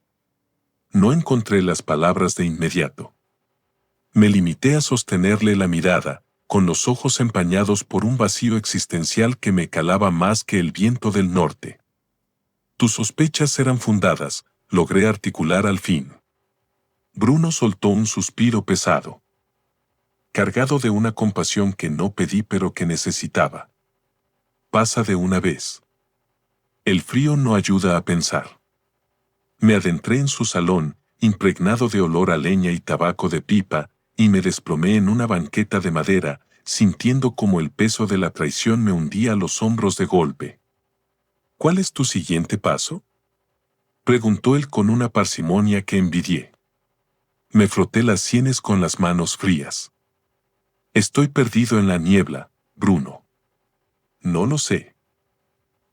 No encontré las palabras de inmediato. Me limité a sostenerle la mirada, con los ojos empañados por un vacío existencial que me calaba más que el viento del norte. Tus sospechas eran fundadas, logré articular al fin. Bruno soltó un suspiro pesado, cargado de una compasión que no pedí pero que necesitaba. Pasa de una vez. El frío no ayuda a pensar. Me adentré en su salón, impregnado de olor a leña y tabaco de pipa, y me desplomé en una banqueta de madera, sintiendo como el peso de la traición me hundía los hombros de golpe. ¿Cuál es tu siguiente paso?, preguntó él con una parsimonia que envidié. Me froté las sienes con las manos frías. Estoy perdido en la niebla, Bruno. No lo sé.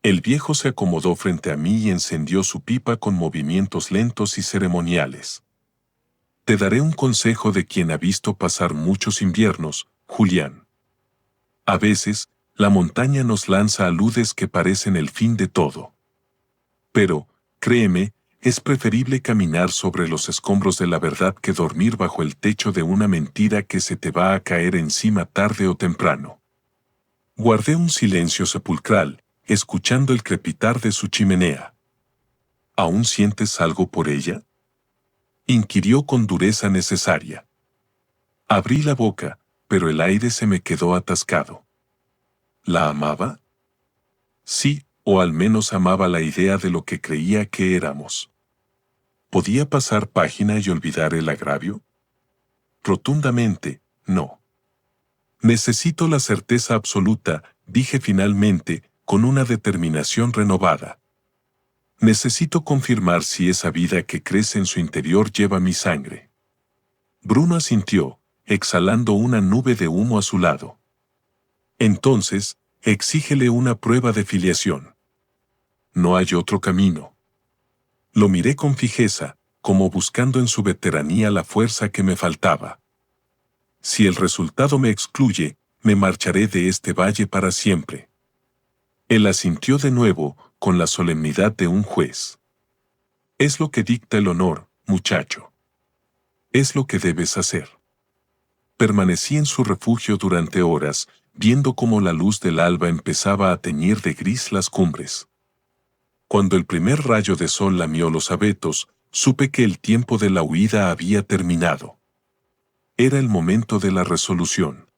El viejo se acomodó frente a mí y encendió su pipa con movimientos lentos y ceremoniales. Te daré un consejo de quien ha visto pasar muchos inviernos, Julián. A veces, la montaña nos lanza aludes que parecen el fin de todo. Pero, créeme, es preferible caminar sobre los escombros de la verdad que dormir bajo el techo de una mentira que se te va a caer encima tarde o temprano. Guardé un silencio sepulcral, escuchando el crepitar de su chimenea. ¿Aún sientes algo por ella?, inquirió con dureza necesaria. Abrí la boca, pero el aire se me quedó atascado. ¿La amaba? Sí, o al menos amaba la idea de lo que creía que éramos. ¿Podía pasar página y olvidar el agravio? Rotundamente, no. Necesito la certeza absoluta, dije finalmente, con una determinación renovada. Necesito confirmar si esa vida que crece en su interior lleva mi sangre. Bruno asintió, exhalando una nube de humo a su lado. Entonces, exígele una prueba de filiación. No hay otro camino. Lo miré con fijeza, como buscando en su veteranía la fuerza que me faltaba. Si el resultado me excluye, me marcharé de este valle para siempre. Él asintió de nuevo, con la solemnidad de un juez. Es lo que dicta el honor, muchacho. Es lo que debes hacer. Permanecí en su refugio durante horas, viendo cómo la luz del alba empezaba a teñir de gris las cumbres. Cuando el primer rayo de sol lamió los abetos, supe que el tiempo de la huida había terminado. Era el momento de la resolución.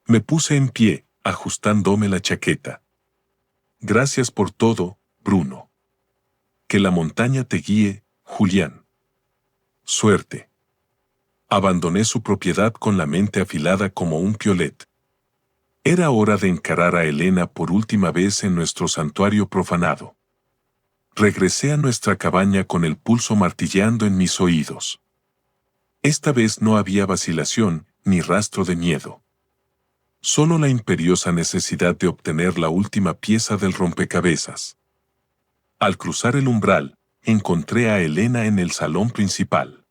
Me puse en pie, ajustándome la chaqueta. Gracias por todo, Bruno. Que la montaña te guíe, Julián. Suerte. Abandoné su propiedad con la mente afilada como un piolet. Era hora de encarar a Elena por última vez en nuestro santuario profanado. Regresé a nuestra cabaña con el pulso martilleando en mis oídos. Esta vez no había vacilación, ni rastro de miedo. Solo la imperiosa necesidad de obtener la última pieza del rompecabezas. Al cruzar el umbral, encontré a Elena en el salón principal.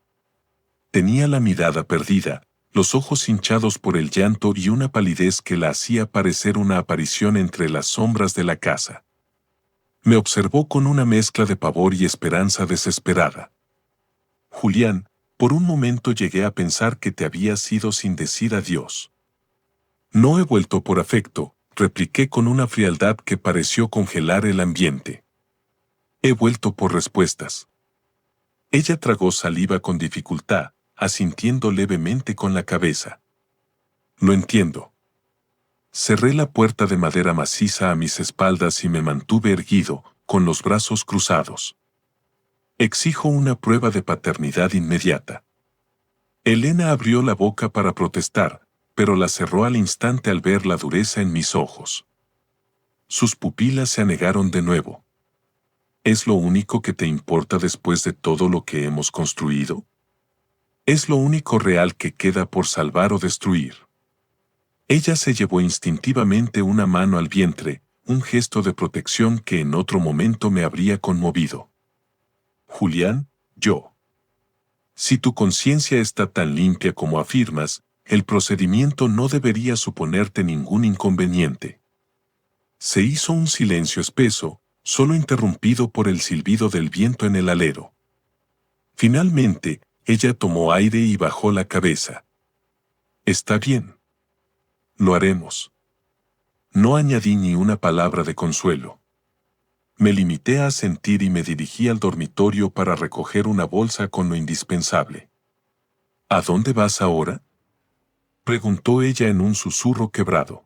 Tenía la mirada perdida, los ojos hinchados por el llanto y una palidez que la hacía parecer una aparición entre las sombras de la casa. Me observó con una mezcla de pavor y esperanza desesperada. Julián, por un momento llegué a pensar que te habías ido sin decir adiós. No he vuelto por afecto, repliqué con una frialdad que pareció congelar el ambiente. He vuelto por respuestas. Ella tragó saliva con dificultad, asintiendo levemente con la cabeza. Lo entiendo. Cerré la puerta de madera maciza a mis espaldas y me mantuve erguido, con los brazos cruzados. Exijo una prueba de paternidad inmediata. Elena abrió la boca para protestar, pero la cerró al instante al ver la dureza en mis ojos. Sus pupilas se anegaron de nuevo. ¿Es lo único que te importa después de todo lo que hemos construido? Es lo único real que queda por salvar o destruir. Ella se llevó instintivamente una mano al vientre, un gesto de protección que en otro momento me habría conmovido. Julián, yo. Si tu conciencia está tan limpia como afirmas, el procedimiento no debería suponerte ningún inconveniente. Se hizo un silencio espeso, solo interrumpido por el silbido del viento en el alero. Finalmente, ella tomó aire y bajó la cabeza. Está bien. Lo haremos. No añadí ni una palabra de consuelo. Me limité a asentir y me dirigí al dormitorio para recoger una bolsa con lo indispensable. ¿A dónde vas ahora?, preguntó ella en un susurro quebrado.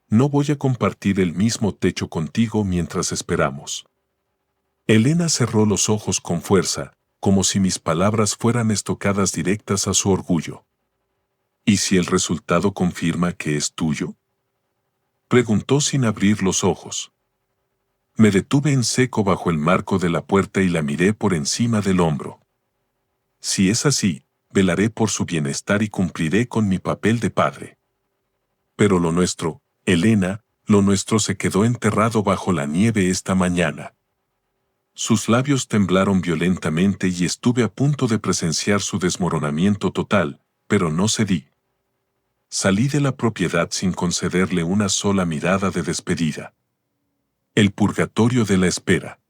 No voy a compartir el mismo techo contigo mientras esperamos. Elena cerró los ojos con fuerza, como si mis palabras fueran estocadas directas a su orgullo. ¿Y si el resultado confirma que es tuyo?, preguntó sin abrir los ojos. Me detuve en seco bajo el marco de la puerta y la miré por encima del hombro. Si es así, velaré por su bienestar y cumpliré con mi papel de padre. Pero lo nuestro, Elena, lo nuestro se quedó enterrado bajo la nieve esta mañana. Sus labios temblaron violentamente y estuve a punto de presenciar su desmoronamiento total, pero no cedí. Salí de la propiedad sin concederle una sola mirada de despedida. El purgatorio de la espera.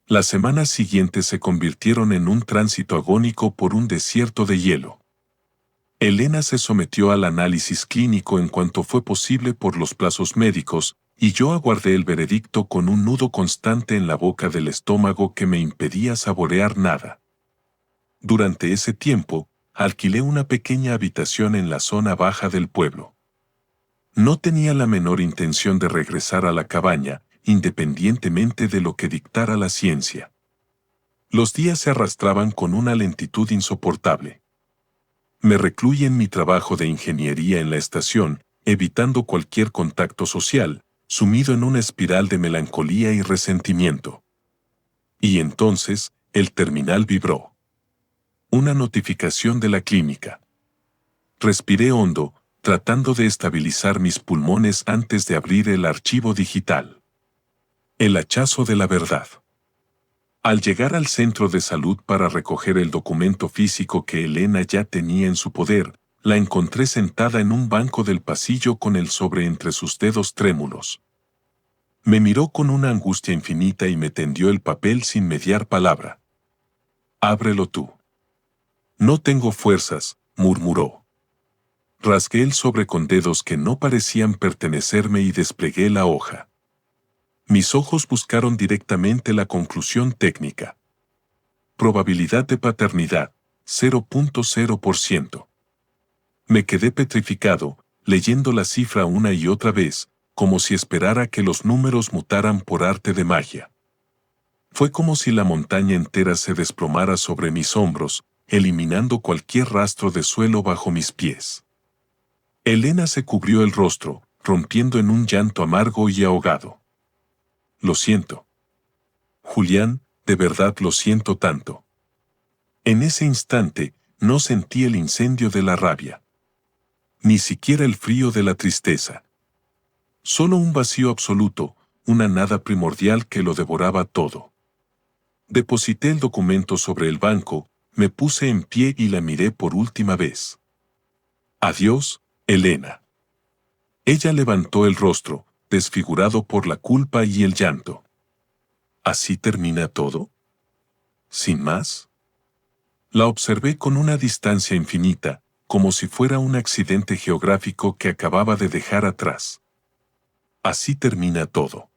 Las semanas siguientes se convirtieron en un tránsito agónico por un desierto de hielo. Elena se sometió al análisis clínico en cuanto fue posible por los plazos médicos, y yo aguardé el veredicto con un nudo constante en la boca del estómago que me impedía saborear nada. Durante ese tiempo, alquilé una pequeña habitación en la zona baja del pueblo. No tenía la menor intención de regresar a la cabaña, independientemente de lo que dictara la ciencia. Los días se arrastraban con una lentitud insoportable. Me recluí en mi trabajo de ingeniería en la estación, evitando cualquier contacto social, sumido en una espiral de melancolía y resentimiento. Y entonces, el terminal vibró. Una notificación de la clínica. Respiré hondo, tratando de estabilizar mis pulmones antes de abrir el archivo digital. El hachazo de la verdad. Al llegar al centro de salud para recoger el documento físico que Elena ya tenía en su poder, la encontré sentada en un banco del pasillo con el sobre entre sus dedos trémulos. Me miró con una angustia infinita y me tendió el papel sin mediar palabra. «Ábrelo tú». «No tengo fuerzas», murmuró. Rasgué el sobre con dedos que no parecían pertenecerme y desplegué la hoja. Mis ojos buscaron directamente la conclusión técnica. Probabilidad de paternidad, 0.0%. Me quedé petrificado, leyendo la cifra una y otra vez, como si esperara que los números mutaran por arte de magia. Fue como si la montaña entera se desplomara sobre mis hombros, eliminando cualquier rastro de suelo bajo mis pies. Elena se cubrió el rostro, rompiendo en un llanto amargo y ahogado. Lo siento. Julián, de verdad lo siento tanto. En ese instante, no sentí el incendio de la rabia. Ni siquiera el frío de la tristeza. Solo un vacío absoluto, una nada primordial que lo devoraba todo. Deposité el documento sobre el banco, me puse en pie y la miré por última vez. Adiós, Elena. Ella levantó el rostro, desfigurado por la culpa y el llanto. ¿Así termina todo? ¿Sin más? La observé con una distancia infinita, como si fuera un accidente geográfico que acababa de dejar atrás. Así termina todo.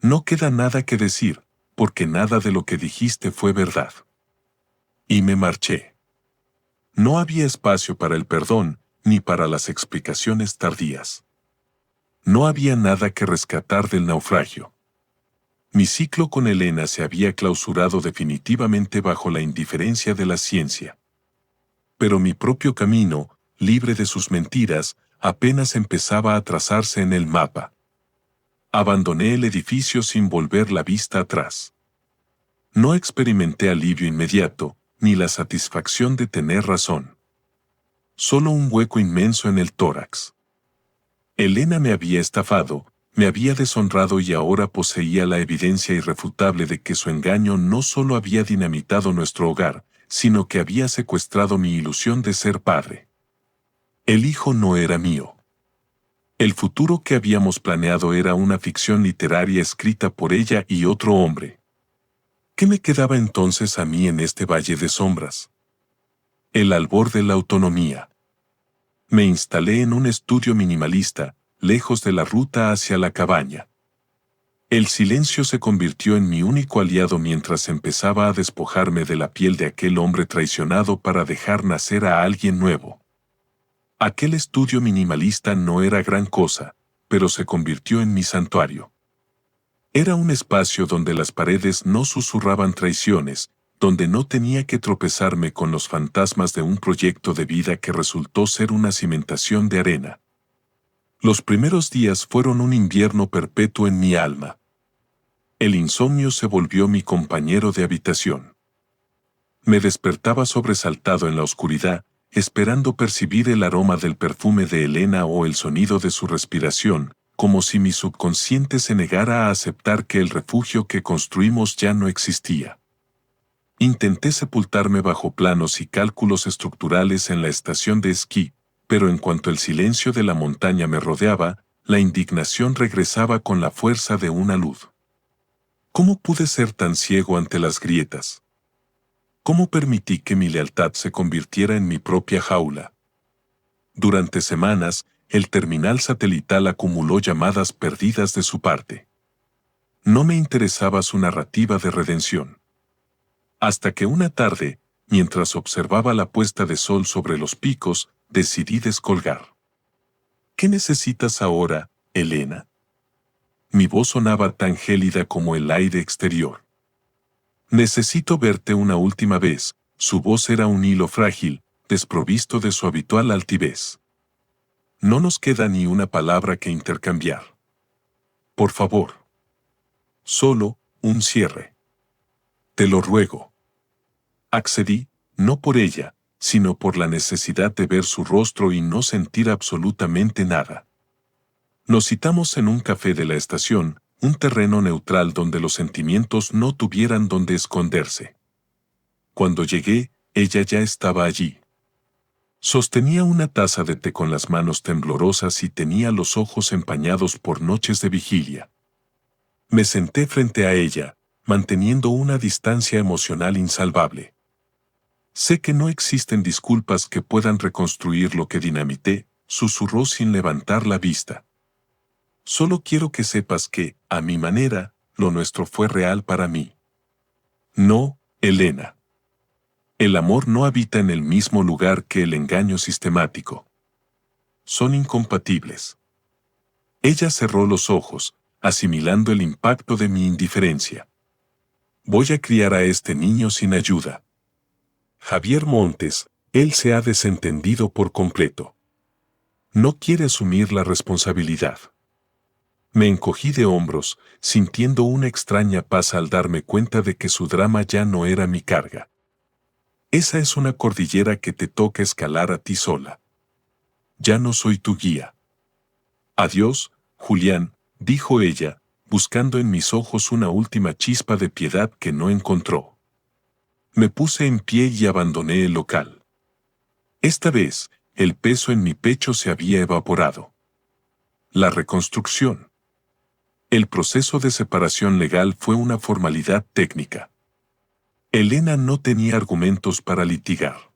No queda nada que decir, porque nada de lo que dijiste fue verdad. Y me marché. No había espacio para el perdón, ni para las explicaciones tardías. No había nada que rescatar del naufragio. Mi ciclo con Elena se había clausurado definitivamente bajo la indiferencia de la ciencia. Pero mi propio camino, libre de sus mentiras, apenas empezaba a trazarse en el mapa. Abandoné el edificio sin volver la vista atrás. No experimenté alivio inmediato, ni la satisfacción de tener razón. Solo un hueco inmenso en el tórax. Elena me había estafado, me había deshonrado y ahora poseía la evidencia irrefutable de que su engaño no solo había dinamitado nuestro hogar, sino que había secuestrado mi ilusión de ser padre. El hijo no era mío. El futuro que habíamos planeado era una ficción literaria escrita por ella y otro hombre. ¿Qué me quedaba entonces a mí en este valle de sombras? El albor de la autonomía. Me instalé en un estudio minimalista, lejos de la ruta hacia la cabaña. El silencio se convirtió en mi único aliado mientras empezaba a despojarme de la piel de aquel hombre traicionado para dejar nacer a alguien nuevo. Aquel estudio minimalista no era gran cosa, pero se convirtió en mi santuario. Era un espacio donde las paredes no susurraban traiciones, donde no tenía que tropezarme con los fantasmas de un proyecto de vida que resultó ser una cimentación de arena. Los primeros días fueron un invierno perpetuo en mi alma. El insomnio se volvió mi compañero de habitación. Me despertaba sobresaltado en la oscuridad, esperando percibir el aroma del perfume de Elena o el sonido de su respiración, como si mi subconsciente se negara a aceptar que el refugio que construimos ya no existía. Intenté sepultarme bajo planos y cálculos estructurales en la estación de esquí, pero en cuanto el silencio de la montaña me rodeaba, la indignación regresaba con la fuerza de una luz. ¿Cómo pude ser tan ciego ante las grietas? ¿Cómo permití que mi lealtad se convirtiera en mi propia jaula? Durante semanas, el terminal satelital acumuló llamadas perdidas de su parte. No me interesaba su narrativa de redención. Hasta que una tarde, mientras observaba la puesta de sol sobre los picos, decidí descolgar. ¿Qué necesitas ahora, Elena? Mi voz sonaba tan gélida como el aire exterior. Necesito verte una última vez. Su voz era un hilo frágil, desprovisto de su habitual altivez. No nos queda ni una palabra que intercambiar. Por favor. Solo un cierre. Te lo ruego. Accedí, no por ella, sino por la necesidad de ver su rostro y no sentir absolutamente nada. Nos citamos en un café de la estación, un terreno neutral donde los sentimientos no tuvieran donde esconderse. Cuando llegué, ella ya estaba allí. Sostenía una taza de té con las manos temblorosas y tenía los ojos empañados por noches de vigilia. Me senté frente a ella, manteniendo una distancia emocional insalvable. Sé que no existen disculpas que puedan reconstruir lo que dinamité, susurró sin levantar la vista. Solo quiero que sepas que, a mi manera, lo nuestro fue real para mí. No, Elena. El amor no habita en el mismo lugar que el engaño sistemático. Son incompatibles. Ella cerró los ojos, asimilando el impacto de mi indiferencia. Voy a criar a este niño sin ayuda. Javier Montes, él se ha desentendido por completo. No quiere asumir la responsabilidad. Me encogí de hombros, sintiendo una extraña paz al darme cuenta de que su drama ya no era mi carga. Esa es una cordillera que te toca escalar a ti sola. Ya no soy tu guía. Adiós, Julián, dijo ella, buscando en mis ojos una última chispa de piedad que no encontró. Me puse en pie y abandoné el local. Esta vez, el peso en mi pecho se había evaporado. La reconstrucción. El proceso de separación legal fue una formalidad técnica. Elena no tenía argumentos para litigar.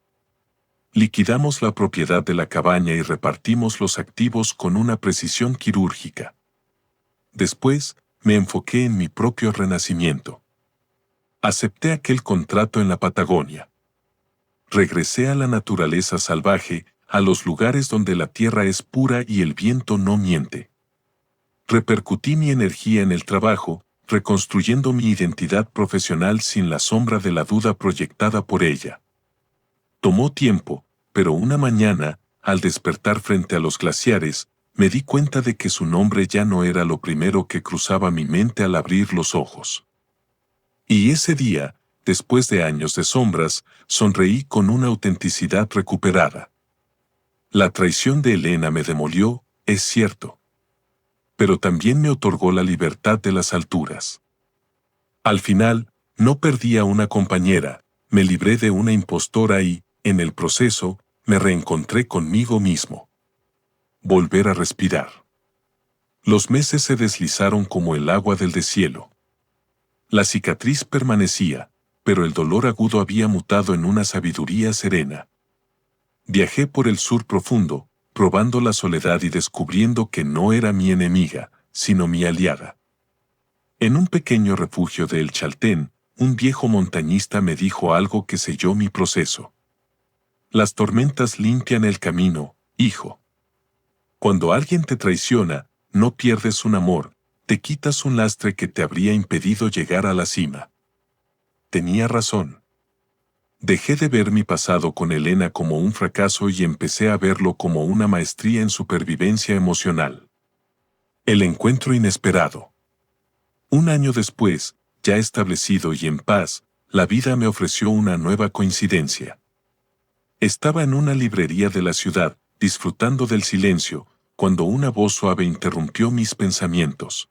Liquidamos la propiedad de la cabaña y repartimos los activos con una precisión quirúrgica. Después, me enfoqué en mi propio renacimiento. Acepté aquel contrato en la Patagonia. Regresé a la naturaleza salvaje, a los lugares donde la tierra es pura y el viento no miente. Repercutí mi energía en el trabajo, reconstruyendo mi identidad profesional sin la sombra de la duda proyectada por ella. Tomó tiempo, pero una mañana, al despertar frente a los glaciares, me di cuenta de que su nombre ya no era lo primero que cruzaba mi mente al abrir los ojos. Y ese día, después de años de sombras, sonreí con una autenticidad recuperada. La traición de Elena me demolió, es cierto. Pero también me otorgó la libertad de las alturas. Al final, no perdí a una compañera, me libré de una impostora y, en el proceso, me reencontré conmigo mismo. Volver a respirar. Los meses se deslizaron como el agua del deshielo. La cicatriz permanecía, pero el dolor agudo había mutado en una sabiduría serena. Viajé por el sur profundo, probando la soledad y descubriendo que no era mi enemiga, sino mi aliada. En un pequeño refugio de El Chaltén, un viejo montañista me dijo algo que selló mi proceso. Las tormentas limpian el camino, hijo. Cuando alguien te traiciona, no pierdes un amor, te quitas un lastre que te habría impedido llegar a la cima. Tenía razón. Dejé de ver mi pasado con Elena como un fracaso y empecé a verlo como una maestría en supervivencia emocional. El encuentro inesperado. Un año después, ya establecido y en paz, la vida me ofreció una nueva coincidencia. Estaba en una librería de la ciudad, disfrutando del silencio, cuando una voz suave interrumpió mis pensamientos.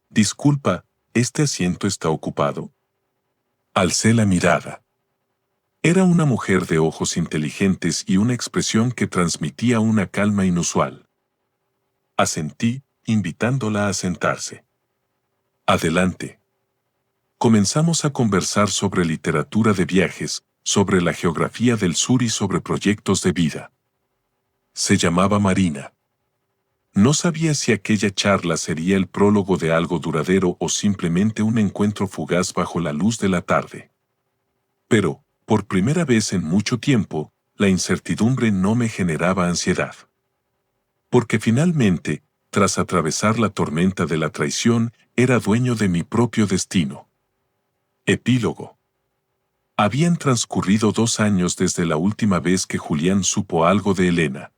Disculpa, ¿este asiento está ocupado? Alcé la mirada. Era una mujer de ojos inteligentes y una expresión que transmitía una calma inusual. Asentí, invitándola a sentarse. Adelante. Comenzamos a conversar sobre literatura de viajes, sobre la geografía del sur y sobre proyectos de vida. Se llamaba Marina. No sabía si aquella charla sería el prólogo de algo duradero o simplemente un encuentro fugaz bajo la luz de la tarde. Pero, por primera vez en mucho tiempo, la incertidumbre no me generaba ansiedad. Porque finalmente, tras atravesar la tormenta de la traición, era dueño de mi propio destino. Epílogo. Habían transcurrido 2 años desde la última vez que Julián supo algo de Elena.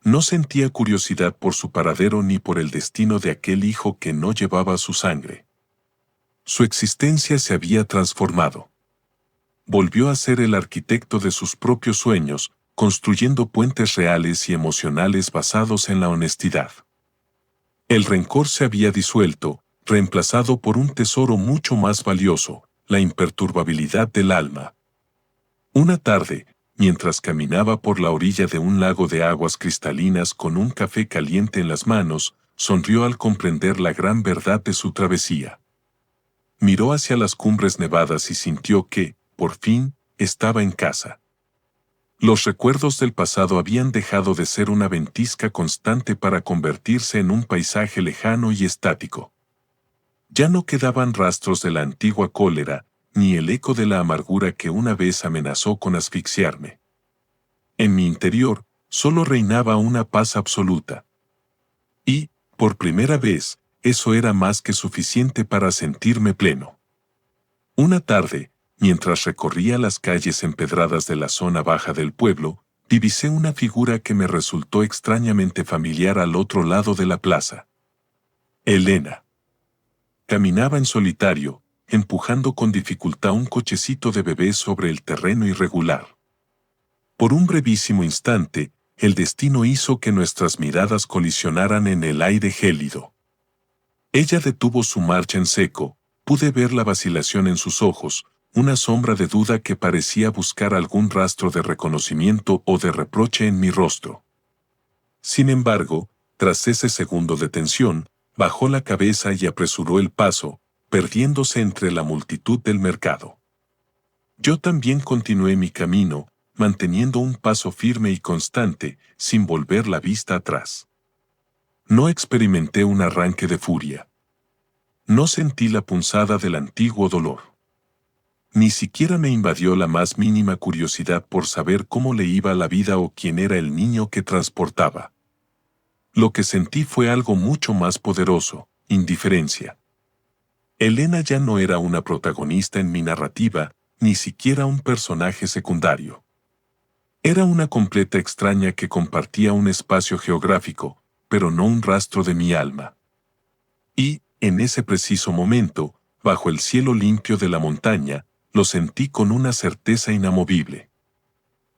No sentía curiosidad por su paradero ni por el destino de aquel hijo que no llevaba su sangre. Su existencia se había transformado. Volvió a ser el arquitecto de sus propios sueños, construyendo puentes reales y emocionales basados en la honestidad. El rencor se había disuelto, reemplazado por un tesoro mucho más valioso, la imperturbabilidad del alma. Una tarde, mientras caminaba por la orilla de un lago de aguas cristalinas con un café caliente en las manos, sonrió al comprender la gran verdad de su travesía. Miró hacia las cumbres nevadas y sintió que, por fin, estaba en casa. Los recuerdos del pasado habían dejado de ser una ventisca constante para convertirse en un paisaje lejano y estático. Ya no quedaban rastros de la antigua cólera, ni el eco de la amargura que una vez amenazó con asfixiarme. En mi interior, solo reinaba una paz absoluta. Y, por primera vez, eso era más que suficiente para sentirme pleno. Una tarde, mientras recorría las calles empedradas de la zona baja del pueblo, divisé una figura que me resultó extrañamente familiar al otro lado de la plaza. Elena. Caminaba en solitario, empujando con dificultad un cochecito de bebé sobre el terreno irregular. Por un brevísimo instante, el destino hizo que nuestras miradas colisionaran en el aire gélido. Ella detuvo su marcha en seco, pude ver la vacilación en sus ojos, una sombra de duda que parecía buscar algún rastro de reconocimiento o de reproche en mi rostro. Sin embargo, tras ese segundo de tensión, bajó la cabeza y apresuró el paso, perdiéndose entre la multitud del mercado. Yo también continué mi camino, manteniendo un paso firme y constante, sin volver la vista atrás. No experimenté un arranque de furia. No sentí la punzada del antiguo dolor. Ni siquiera me invadió la más mínima curiosidad por saber cómo le iba la vida o quién era el niño que transportaba. Lo que sentí fue algo mucho más poderoso: indiferencia. Elena ya no era una protagonista en mi narrativa, ni siquiera un personaje secundario. Era una completa extraña que compartía un espacio geográfico, pero no un rastro de mi alma. Y, en ese preciso momento, bajo el cielo limpio de la montaña, lo sentí con una certeza inamovible.